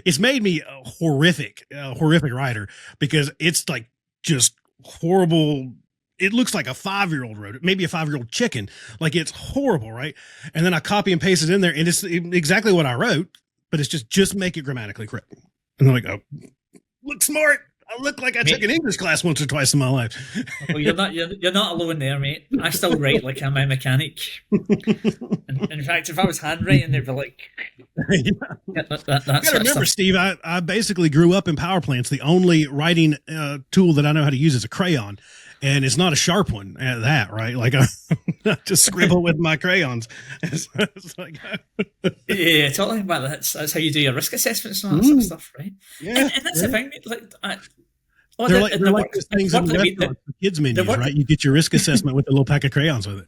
it's made me a horrific writer because it's like just horrible. It looks like a 5-year-old wrote it, maybe a 5-year-old chicken. Like it's horrible. Right. And then I copy and paste it in there and it's exactly what I wrote, but it's just make it grammatically correct. And I'm like, oh, look smart. I look like I took an English class once or twice in my life. Well, you're not alone there, mate. I still write like I'm a mechanic. In fact, if I was handwriting, they'd be like, that's you gotta remember, Steve, I basically grew up in power plants. The only writing tool that I know how to use is a crayon. And it's not a sharp one at that, right? Like I just scribble with my crayons. It's like, yeah, totally. Well, that's how you do your risk assessments and all that sort of stuff, right? Yeah, and that's the thing. They're like those things in restaurants for kids menus, right? You get your risk assessment with a little pack of crayons with it.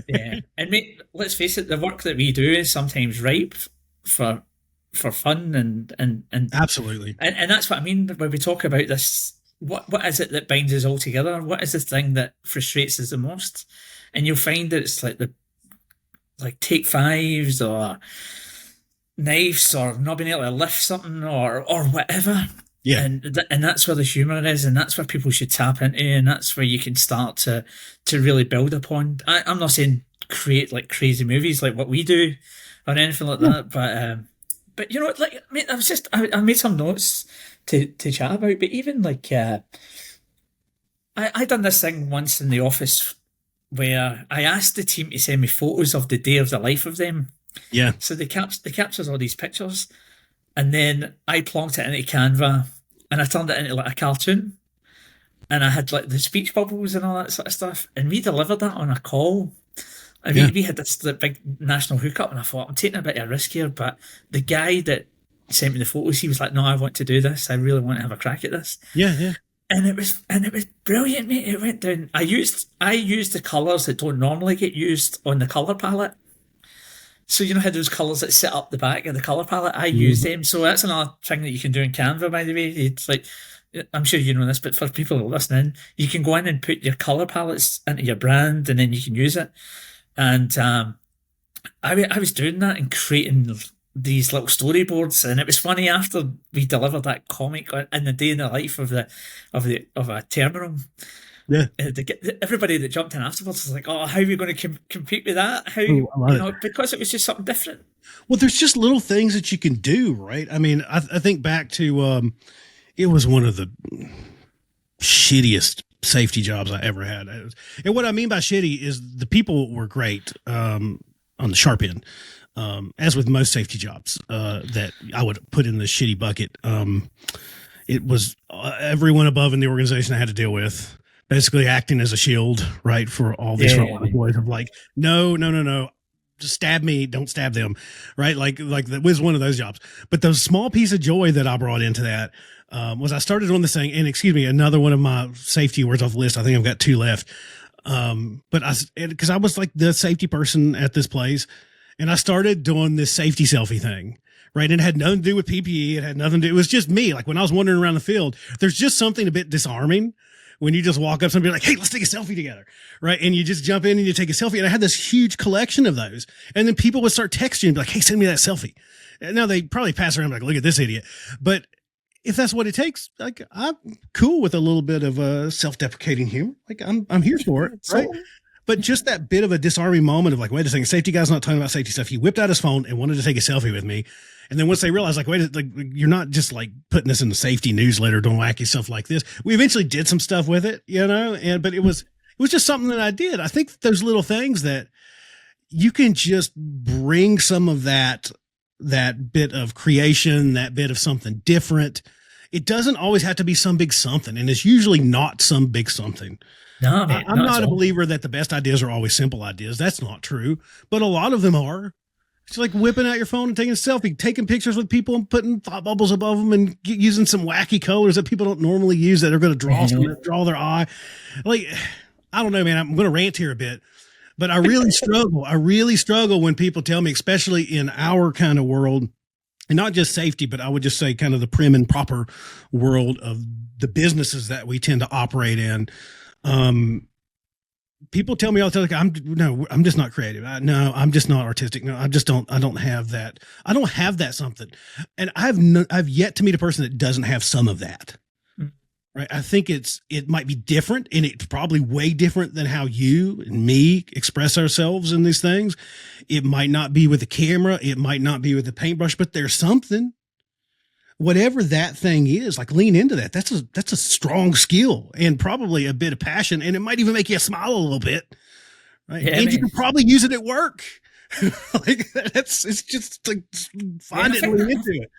Yeah, and mate, let's face it, the work that we do is sometimes ripe for fun and absolutely, and that's what I mean when we talk about this. What is it that binds us all together? What is the thing that frustrates us the most? And you'll find that it's like take fives or knives or not being able to lift something or whatever. Yeah. And that's where the humor is, and that's where people should tap into, and that's where you can start to really build upon. I'm not saying create like crazy movies like what we do or anything like that, but I made some notes to chat about, but even I done this thing once in the office where I asked the team to send me photos of the day of the life of them. Yeah. So they captures all these pictures, and then I plonked it into Canva, and I turned it into like a cartoon, and I had like the speech bubbles and all that sort of stuff, and we delivered that on a call. And we had this like, big national hookup, and I thought, I'm taking a bit of a risk here, but the guy that sent me the photos, he was like, no, I want to do this. I really want to have a crack at this. Yeah. And it was brilliant, mate. It went down. I used the colours that don't normally get used on the colour palette. So you know how those colours that sit up the back of the colour palette? I use them. So that's another thing that you can do in Canva, by the way. It's like, I'm sure you know this, but for people listening, you can go in and put your colour palettes into your brand, and then you can use it. And I was doing that and creating these little storyboards, and it was funny after we delivered that comic in the day in the life of a terminal. Yeah. Everybody that jumped in afterwards was like, "Oh, how are we going to compete with that? How because it was just something different." Well, there's just little things that you can do, right? I mean, I think back to it was one of the shittiest safety jobs I ever had. And what I mean by shitty is the people were great on the sharp end, as with most safety jobs that I would put in the shitty bucket. It was everyone above in the organization I had to deal with, basically acting as a shield, right, for all these boys of like, no, just stab me, don't stab them, right? Like that was one of those jobs. But the small piece of joy that I brought into that was I started on this thing, and excuse me, another one of my safety words off the list. I think I've got 2 left. But because I was like the safety person at this place, and I started doing this safety selfie thing, right? And it had nothing to do with PPE. It had nothing to do, it was just me. Like when I was wandering around the field, there's just something a bit disarming when you just walk up to somebody like, hey, let's take a selfie together. Right. And you just jump in and you take a selfie. And I had this huge collection of those. And then people would start texting and be like, hey, send me that selfie. And now they probably pass around like, look at this idiot. But if that's what it takes, like I'm cool with a little bit of self-deprecating humor. Like I'm here for it. Right. But just that bit of a disarming moment of like, wait a second, safety guy's not talking about safety stuff. He whipped out his phone and wanted to take a selfie with me. And then once they realized, like, wait, like you're not just like putting this in the safety newsletter, doing wacky stuff like this. We eventually did some stuff with it, you know, but it was just something that I did. I think those little things that you can just bring some of that bit of creation, that bit of something different. It doesn't always have to be some big something, and it's usually not some big something. No, man, I'm not a believer that the best ideas are always simple ideas. That's not true, but a lot of them are. It's like whipping out your phone and taking a selfie, taking pictures with people and putting thought bubbles above them and using some wacky colors that people don't normally use that are going to draw their eye. Like, I don't know, man, I'm going to rant here a bit, but I really struggle. I really struggle when people tell me, especially in our kind of world, and not just safety, but I would just say kind of the prim and proper world of the businesses that we tend to operate in. People tell me all the time, I'm just not creative. I'm just not artistic. No, I don't have that. I don't have that something. And I've yet to meet a person that doesn't have some of that. Right. I think it might be different, and it's probably way different than how you and me express ourselves in these things. It might not be with the camera. It might not be with the paintbrush, but there's something. Whatever that thing is, like lean into that. That's a strong skill and probably a bit of passion, and it might even make you smile a little bit. Right. Yeah, and you can probably use it at work. Like it's just like find it and lean into it.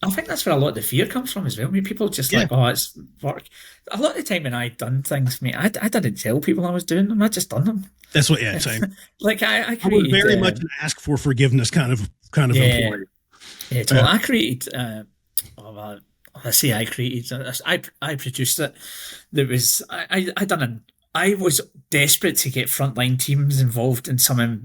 I think that's where a lot of the fear comes from as well. I mean, people just like, oh, it's work. A lot of the time when I've done things, mate, I didn't tell people I was doing them. I just done them. That's what, same. Like I was very much an ask for forgiveness kind of employee. Yeah, so I created. I say I created. I produced it. I was desperate to get frontline teams involved in some of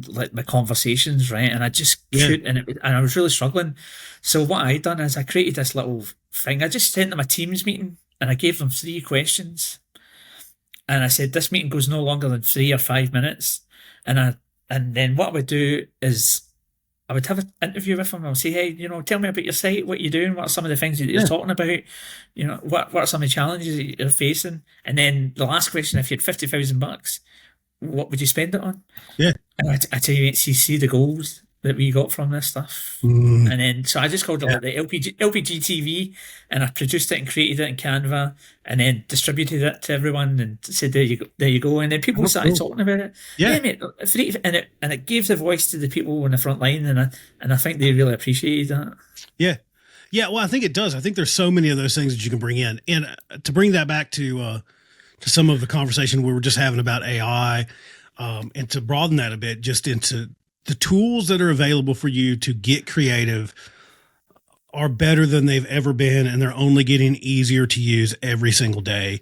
like my conversations, right? And I just couldn't, and I was really struggling. So what I done is I created this little thing. I just sent them a Teams meeting, and I gave them 3 questions, and I said this meeting goes no longer than 3 or 5 minutes, and then what I would do is I would have an interview with them. I would say, hey, tell me about your site, what you're doing, what are some of the things that you're talking about, what are some of the challenges that you're facing, and then the last question: if you had $50,000, what would you spend it on? Yeah. And I tell you, see the goals, that we got from this stuff. Mm. And then, so I just called it like the LPG TV, and I produced it and created it in Canva, and then distributed it to everyone and said, there you go. And then people started talking about it. Yeah. Mate, and it gave the voice to the people on the front line, and I think they really appreciated that. Yeah. Yeah. Well, I think it does. I think there's so many of those things that you can bring in. And to bring that back to some of the conversation we were just having about AI, and to broaden that a bit, just into the tools that are available for you to get creative are better than they've ever been. And they're only getting easier to use every single day.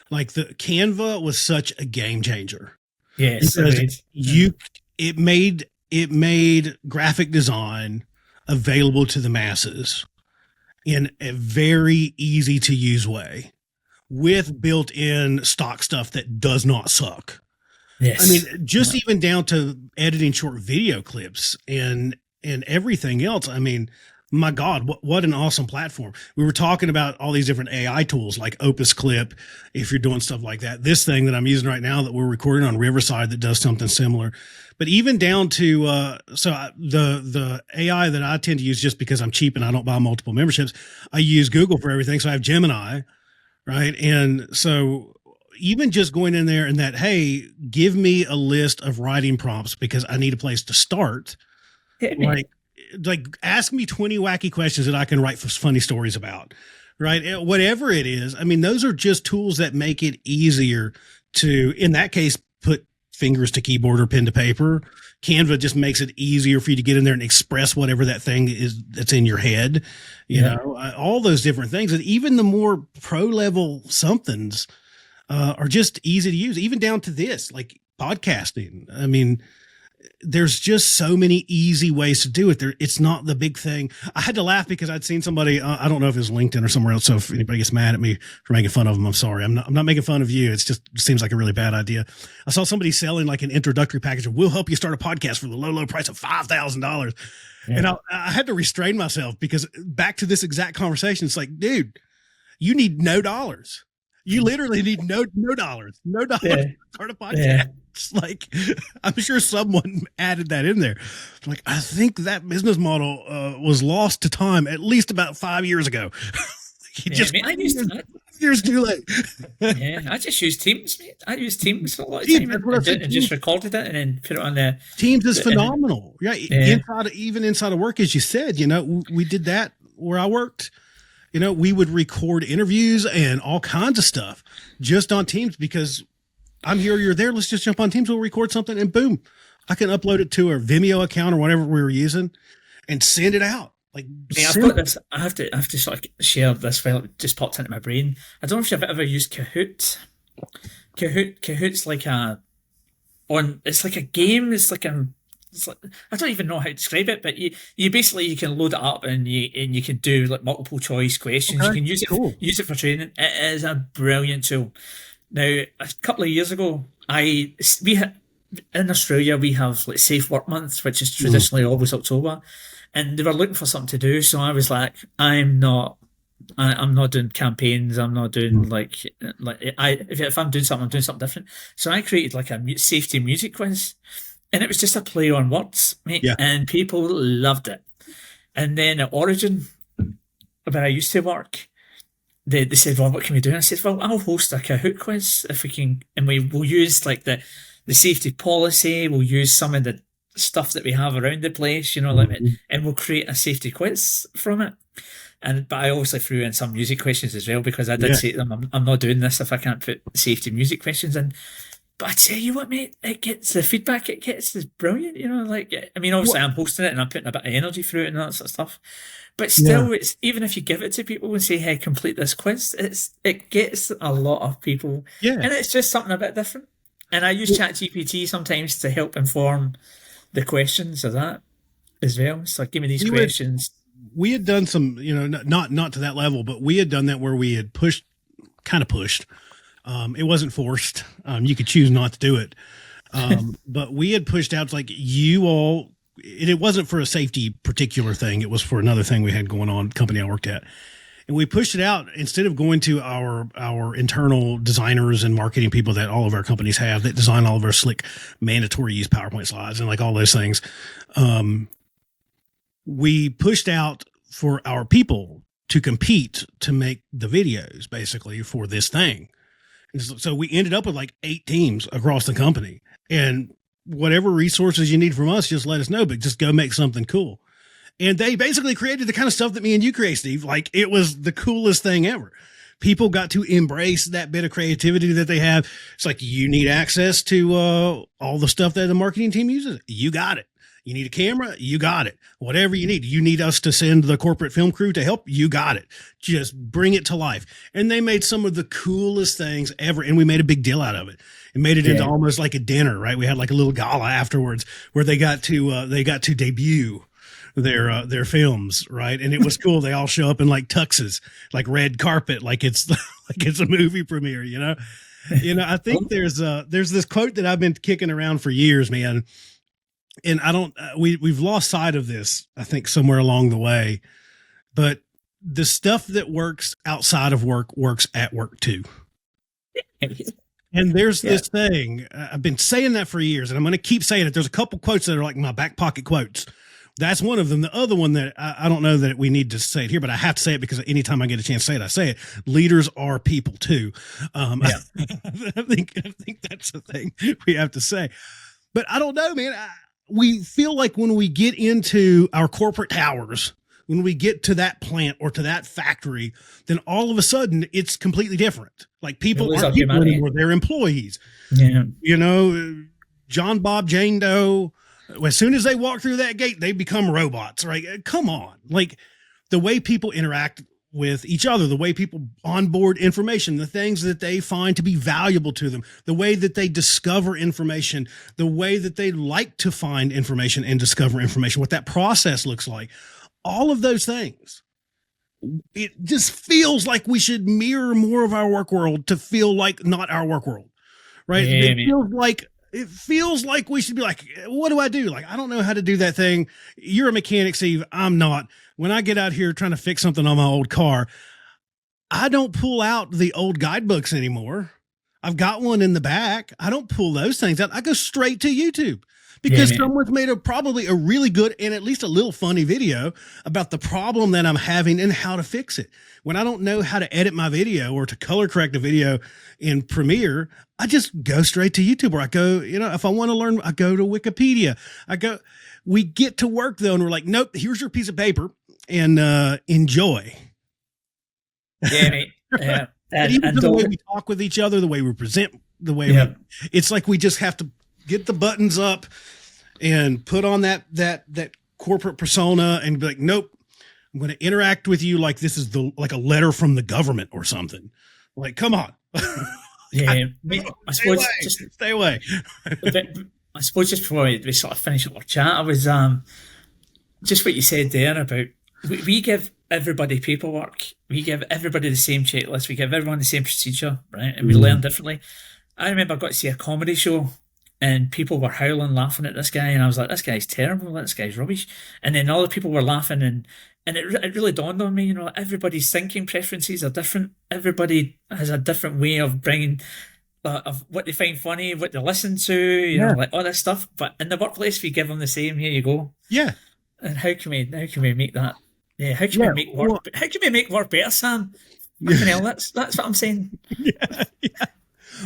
Like the Canva was such a game changer. Yes. It made graphic design available to the masses in a very easy to use way with built-in stock stuff that does not suck. Yes. I mean, just even down to editing short video clips and everything else. I mean, my God, what an awesome platform. We were talking about all these different AI tools like Opus Clip, if you're doing stuff like that. This thing that I'm using right now that we're recording on Riverside that does something similar. But even down to the AI that I tend to use just because I'm cheap and I don't buy multiple memberships, I use Google for everything. So I have Gemini, right? And so even just going in there and that, hey, give me a list of writing prompts because I need a place to start. Like ask me 20 wacky questions that I can write funny stories about, right? Whatever it is. I mean, those are just tools that make it easier to, in that case, put fingers to keyboard or pen to paper. Canva just makes it easier for you to get in there and express whatever that thing is that's in your head, you know, all those different things. And even the more pro level somethings, are just easy to use, even down to this, like podcasting. I mean, there's just so many easy ways to do it. It's not the big thing. I had to laugh because I'd seen somebody, I don't know if it was LinkedIn or somewhere else. So if anybody gets mad at me for making fun of them, I'm sorry. I'm not making fun of you. It seems like a really bad idea. I saw somebody selling like an introductory package of, we'll help you start a podcast for the low price of $5,000. Yeah. And I had to restrain myself because back to this exact conversation, it's like, dude, you need no dollars. You literally need no dollars to start a podcast. Yeah. It's like, I'm sure someone added that in there. Like, I think that business model was lost to time at least about 5 years ago. Years too late. I just use Teams, mate. I use Teams for a lot of time and just recorded it and then put it on the Teams is phenomenal. Inside of work, as you said, you know, we did that where I worked. You know, we would record interviews and all kinds of stuff just on Teams because I'm here, you're there. Let's just jump on Teams. We'll record something and boom, I can upload it to our Vimeo account or whatever we were using and send it out. Like, I've got this. I have to sort of share this file. It just popped into my brain. I don't know if you've ever used Kahoot. Kahoot's like it's like a game. It's like I don't even know how to describe it, but you basically you can load it up and you can do like multiple choice questions. Okay, you can use it for training. It is a brilliant tool. Now, a couple of years ago, in Australia we have like Safe Work Month, which is traditionally always October, and they were looking for something to do. So I was like, I'm not doing campaigns. I'm not doing if I'm doing something, I'm doing something different. So I created like a safety music quiz. And it was just a play on words, mate. Yeah. And people loved it. And then at Origin, where I used to work, they said, well, what can we do? And I said, well, I'll host a Kahoot quiz if we can. And we'll use like the safety policy. We'll use some of the stuff that we have around the place, you know, and we'll create a safety quiz from it. But I obviously threw in some music questions as well because I did say to them, I'm not doing this if I can't put safety music questions in. But I tell you what, mate, the feedback it gets is brilliant, you know, like, I mean, obviously I'm hosting it and I'm putting a bit of energy through it and that sort of stuff. But still, it's even if you give it to people and say, hey, complete this quiz, it gets a lot of people. Yeah. And it's just something a bit different. And I use ChatGPT sometimes to help inform the questions of that as well. So give me these questions. We had done some, you know, not to that level, but we had done that where we had pushed. It wasn't forced. You could choose not to do it. But we had pushed out like it wasn't for a safety particular thing. It was for another thing we had going on, company I worked at. And we pushed it out instead of going to our internal designers and marketing people that all of our companies have that design all of our slick mandatory use PowerPoint slides and like all those things. we pushed out for our people to compete to make the videos basically for this thing. So we ended up with like 8 teams across the company, and whatever resources you need from us, just let us know, but just go make something cool. And they basically created the kind of stuff that me and you create, Steve. Like, it was the coolest thing ever. People got to embrace that bit of creativity that they have. It's like, you need access to all the stuff that the marketing team uses. You got it. You need a camera? You got it. Whatever you need us to send the corporate film crew to help? You got it. Just bring it to life. And they made some of the coolest things ever. And we made a big deal out of it. And made it into almost like a dinner, right? We had like a little gala afterwards where they got to debut their films, right? And it was cool. They all show up in like tuxes, like red carpet, like it's a movie premiere, you know? I think there's this quote that I've been kicking around for years, man. And we've lost sight of this, I think, somewhere along the way, but the stuff that works outside of work works at work too. And there's this thing, I've been saying that for years, and I'm going to keep saying it. There's a couple quotes that are like my back pocket quotes. That's one of them. The other one that I don't know that we need to say it here, but I have to say it because anytime I get a chance to say it, I say it. Leaders are people too. I think that's the thing we have to say. But I don't know, man. We feel like when we get into our corporate towers, when we get to that plant or to that factory, then all of a sudden it's completely different. Like, people aren't people anymore; they're employees. Yeah, John, Bob, Jane Doe. As soon as they walk through that gate, they become robots. Right? Come on, like the way people interact with each other, the way people onboard information, the things that they find to be valuable to them, the way that they discover information, the way that they like to find information and discover information, what that process looks like, all of those things. It just feels like we should mirror more of our work world to feel like not our work world, right? Yeah, it feels like we should be like, what do I do? Like, I don't know how to do that thing. You're a mechanic, Steve. I'm not. When I get out here trying to fix something on my old car, I don't pull out the old guidebooks anymore. I've got one in the back. I don't pull those things out. I go straight to YouTube because someone's made probably a really good and at least a little funny video about the problem that I'm having and how to fix it. When I don't know how to edit my video or to color correct a video in Premiere, I just go straight to YouTube, or I go, if I want to learn, I go to Wikipedia. We get to work though, and we're like, nope, here's your piece of paper and enjoy. Yeah, mate. Yeah. And even the way we talk with each other, the way we present, the way it's like we just have to get the buttons up and put on that corporate persona and be like, nope, I'm going to interact with you like this is like a letter from the government or something. Like, come on. Yeah, I suppose stay away. I suppose just before we sort of finish up our chat, I was just what you said there about we give everybody paperwork, we give everybody the same checklist, we give everyone the same procedure, right? And we learn differently. I remember I got to see a comedy show and people were howling, laughing at this guy, and I was like, this guy's terrible, this guy's rubbish. And then other people were laughing, and it really dawned on me, everybody's thinking preferences are different. Everybody has a different way of bringing of what they find funny, what they listen to, like all that stuff. But in the workplace, we give them the same. Here you go. Yeah. And how can we make that? Yeah. How can we make work? Well, how can we make work better, Sam? Hell, that's what I'm saying. Yeah.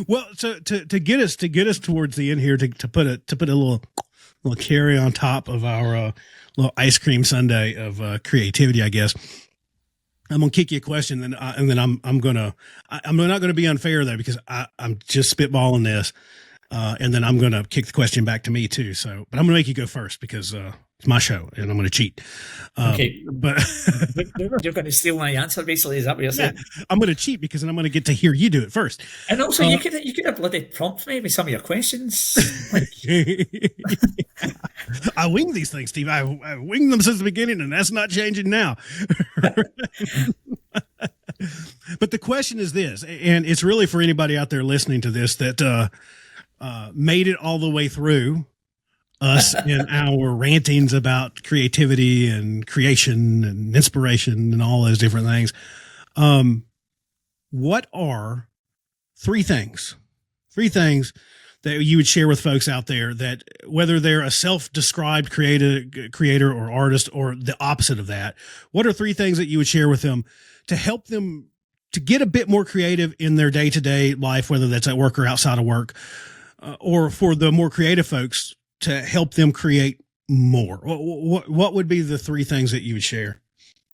Well, so to get us towards the end here, to put a little cherry on top of our little ice cream sundae of creativity, I guess. I'm gonna kick you a question, and then I'm not gonna be unfair though, because I'm just spitballing this, and then I'm gonna kick the question back to me too. So, but I'm gonna make you go first because it's my show, and I'm gonna cheat. Okay, but you're gonna steal my answer, basically. Is that what you're saying? I'm gonna cheat because then I'm gonna get to hear you do it first. And also, you could have bloody prompt me with some of your questions. I wing these things, Steve. I winged them since the beginning, and that's not changing now. But the question is this, and it's really for anybody out there listening to this that made it all the way through us in our rantings about creativity and creation and inspiration and all those different things. What are three things that you would share with folks out there, that whether they're a self-described creator or artist or the opposite of that, what are 3 things that you would share with them to help them to get a bit more creative in their day-to-day life, whether that's at work or outside of work, or for the more creative folks to help them create more? What would be the 3 things that you would share?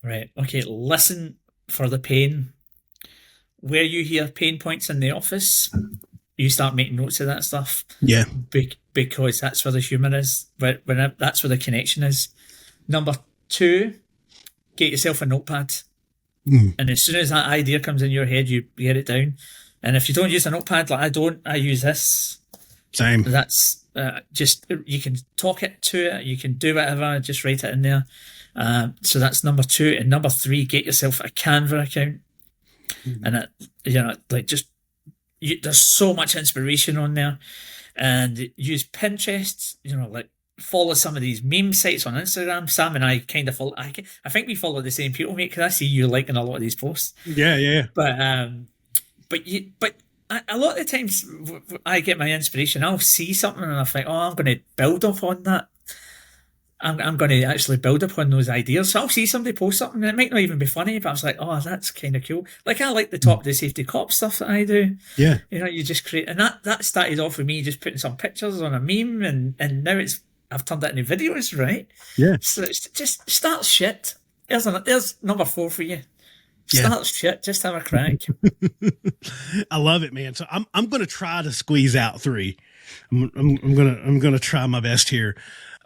Right. Okay. Listen for the pain. Where you hear pain points in the office, you start making notes of that stuff. Yeah. Because that's where the humor is. That's where the connection is. Number 2, get yourself a notepad. And as soon as that idea comes in your head, you get it down. And if you don't use a notepad, like I don't, I use this. Same. That's just, you can talk it to it, you can do whatever, just write it in there. So that's number 2. And number 3, get yourself a Canva account. And there's so much inspiration on there. And use Pinterest, like follow some of these meme sites on Instagram. Sam and I kind of follow, I think we follow the same people, mate, because I see you liking a lot of these posts. Yeah. But a lot of the times I get my inspiration, I'll see something and I think, I'm going to build up on that. I'm going to actually build upon those ideas. So I'll see somebody post something, and it might not even be funny, but I was like, that's kind of cool. Like, I like the Top of the Safety Cop stuff that I do. Yeah. You just create, and that started off with me just putting some pictures on a meme, and now I've turned that into videos, right? Yeah. So it's just start shit. There's number 4 for you. Start shit. Just have a crack. I love it, man. So I'm going to try to squeeze out 3. I'm going to try my best here.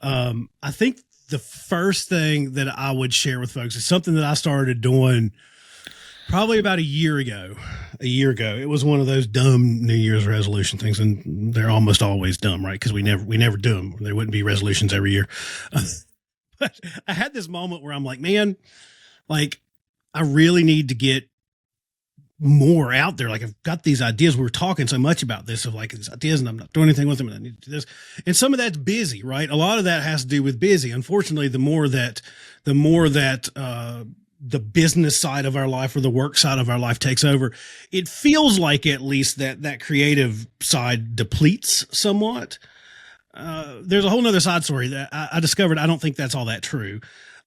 I think the first thing that I would share with folks is something that I started doing probably about a year ago. It was one of those dumb New Year's resolution things, and they're almost always dumb, right? Because we never do them. There wouldn't be resolutions every year. But I had this moment where I'm like, man, like, I really need to get more out there. Like, I've got these ideas. We were talking so much about this, of like these ideas, and I'm not doing anything with them, and I need to do this. And some of that's busy, right? A lot of that has to do with busy. Unfortunately, the more that the business side of our life or the work side of our life takes over, it feels like at least that creative side depletes somewhat. There's a whole nother side story that I discovered. I don't think that's all that true.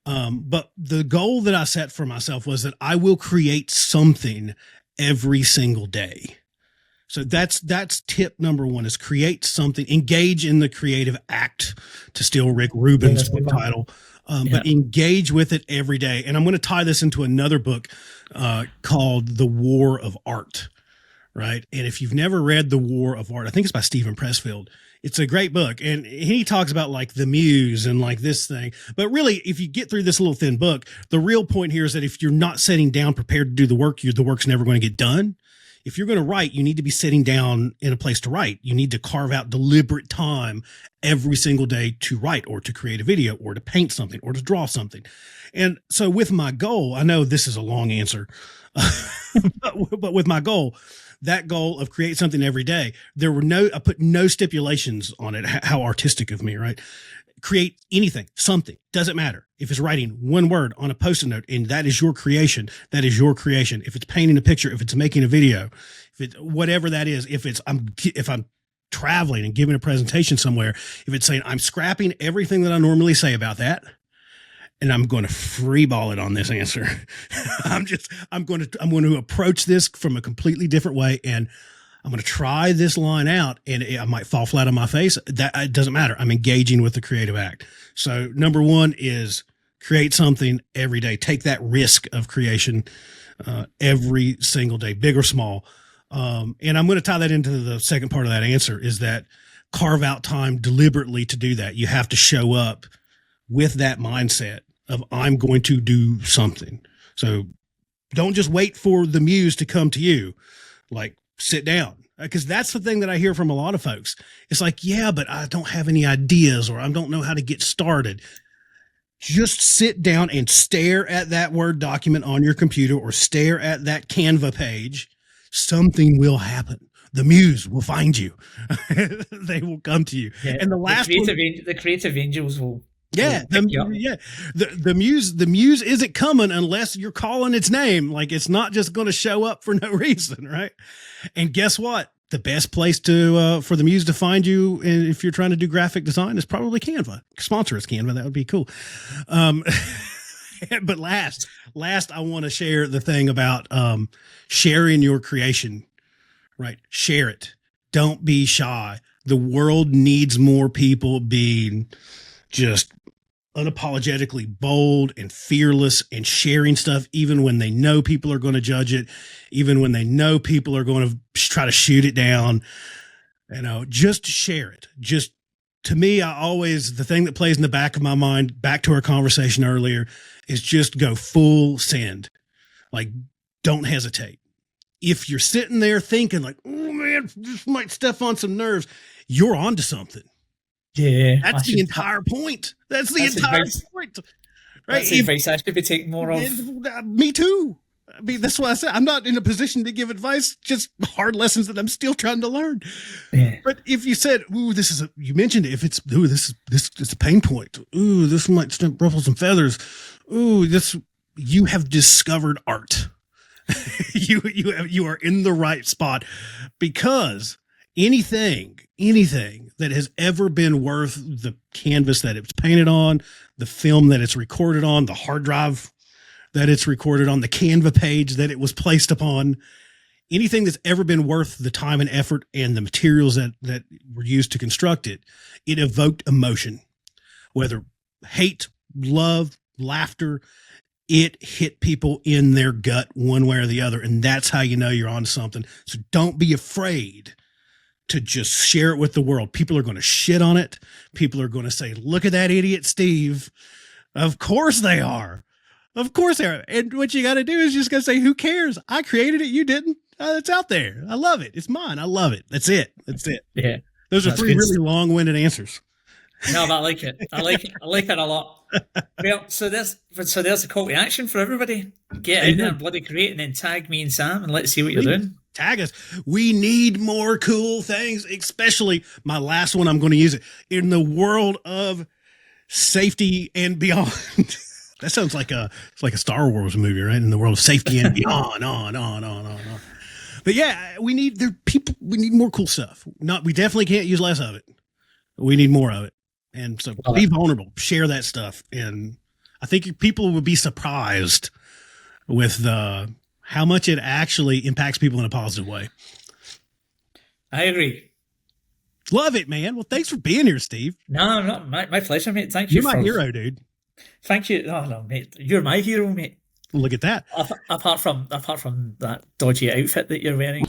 But the goal that I set for myself was that I will create something every single day. So that's tip number 1, is create something, engage in the creative act, to steal Rick Rubin's book title. But engage with it every day. And I'm going to tie this into another book, called The War of Art. Right. And if you've never read The War of Art, I think it's by Stephen Pressfield. It's a great book. And he talks about like the muse and like this thing. But really, if you get through this little thin book, the real point here is that if you're not sitting down prepared to do the work, the work's never going to get done. If you're going to write, you need to be sitting down in a place to write. You need to carve out deliberate time every single day to write, or to create a video, or to paint something, or to draw something. And so with my goal, I know this is a long answer, but with my goal, that goal of create something every day, I put no stipulations on it. How artistic of me, right? Create anything, something, doesn't matter. If it's writing one word on a Post-it note and that is your creation, that is your creation. If it's painting a picture, if it's making a video, if it's whatever that is, if I'm traveling and giving a presentation somewhere, if it's saying I'm scrapping everything that I normally say about that, and I'm going to freeball it on this answer. I'm going to approach this from a completely different way, and I'm going to try this line out, and I might fall flat on my face. That it doesn't matter. I'm engaging with the creative act. So number 1 is create something every day. Take that risk of creation every single day, big or small. And I'm going to tie that into the second part of that answer, is that carve out time deliberately to do that. You have to show up with that mindset of I'm going to do something. So don't just wait for the muse to come to you. Like, sit down. Because that's the thing that I hear from a lot of folks. It's like, yeah, but I don't have any ideas, or I don't know how to get started. Just sit down and stare at that Word document on your computer, or stare at that Canva page. Something will happen. The muse will find you. They will come to you. Yeah, and the creative angels will. Yeah, the muse isn't coming unless you're calling its name. Like, it's not just going to show up for no reason, right? And guess what? the best place to for the muse to find you, and if you're trying to do graphic design, is probably Canva. Sponsor us, Canva. That would be cool. But last, I want to share the thing about sharing your creation. Right, share it. Don't be shy. The world needs more people being just unapologetically bold and fearless and sharing stuff, even when they know people are going to judge it, even when they know people are going to try to shoot it down. Just share it. Just, to me, the thing that plays in the back of my mind, back to our conversation earlier, is just go full send. Like, don't hesitate. If you're sitting there thinking like, oh man, this might step on some nerves, you're onto something. Yeah, that's the entire point. That's the entire point. Right? That's the advice I should be taking more of. Me too. I mean, that's why I said I'm not in a position to give advice, just hard lessons that I'm still trying to learn. Yeah. But if you said, ooh, you mentioned it, if it's, ooh, this is a pain point. Ooh, this might ruffle some feathers. Ooh, you have discovered art. You are in the right spot, because anything that has ever been worth the canvas that it's painted on, the film that it's recorded on, the hard drive that it's recorded on, the Canva page that it was placed upon, anything that's ever been worth the time and effort and the materials that were used to construct it, it evoked emotion, whether hate, love, laughter. It hit people in their gut one way or the other. And that's how you know you're on something. So don't be afraid to just share it with the world. People are going to shit on it. People are going to say, look at that idiot, Steve. Of course they are. Of course they are. And what you got to do is just going to say, who cares? I created it. You didn't. It's out there. I love it. It's mine. I love it. That's it. Yeah. Those are three really long-winded answers. No, but I like it. I like it a lot. Well, so there's a call to action for everybody. Get out there and bloody create, and then tag me and Sam, and let's see what you're doing. Tag us. We need more cool things, especially my last one. I'm going to use it in the world of safety and beyond. That sounds like it's like a Star Wars movie, right? In the world of safety and beyond, on. But yeah, we need more cool stuff. We definitely can't use less of it. We need more of it. And so be vulnerable, share that stuff. And I think people would be surprised with how much it actually impacts people in a positive way. I agree. Love it, man. Well, thanks for being here, Steve. No, my pleasure, mate. Thank you. You're my hero, dude. Thank you. No, mate. You're my hero, mate. Look at that. Apart from that dodgy outfit that you're wearing.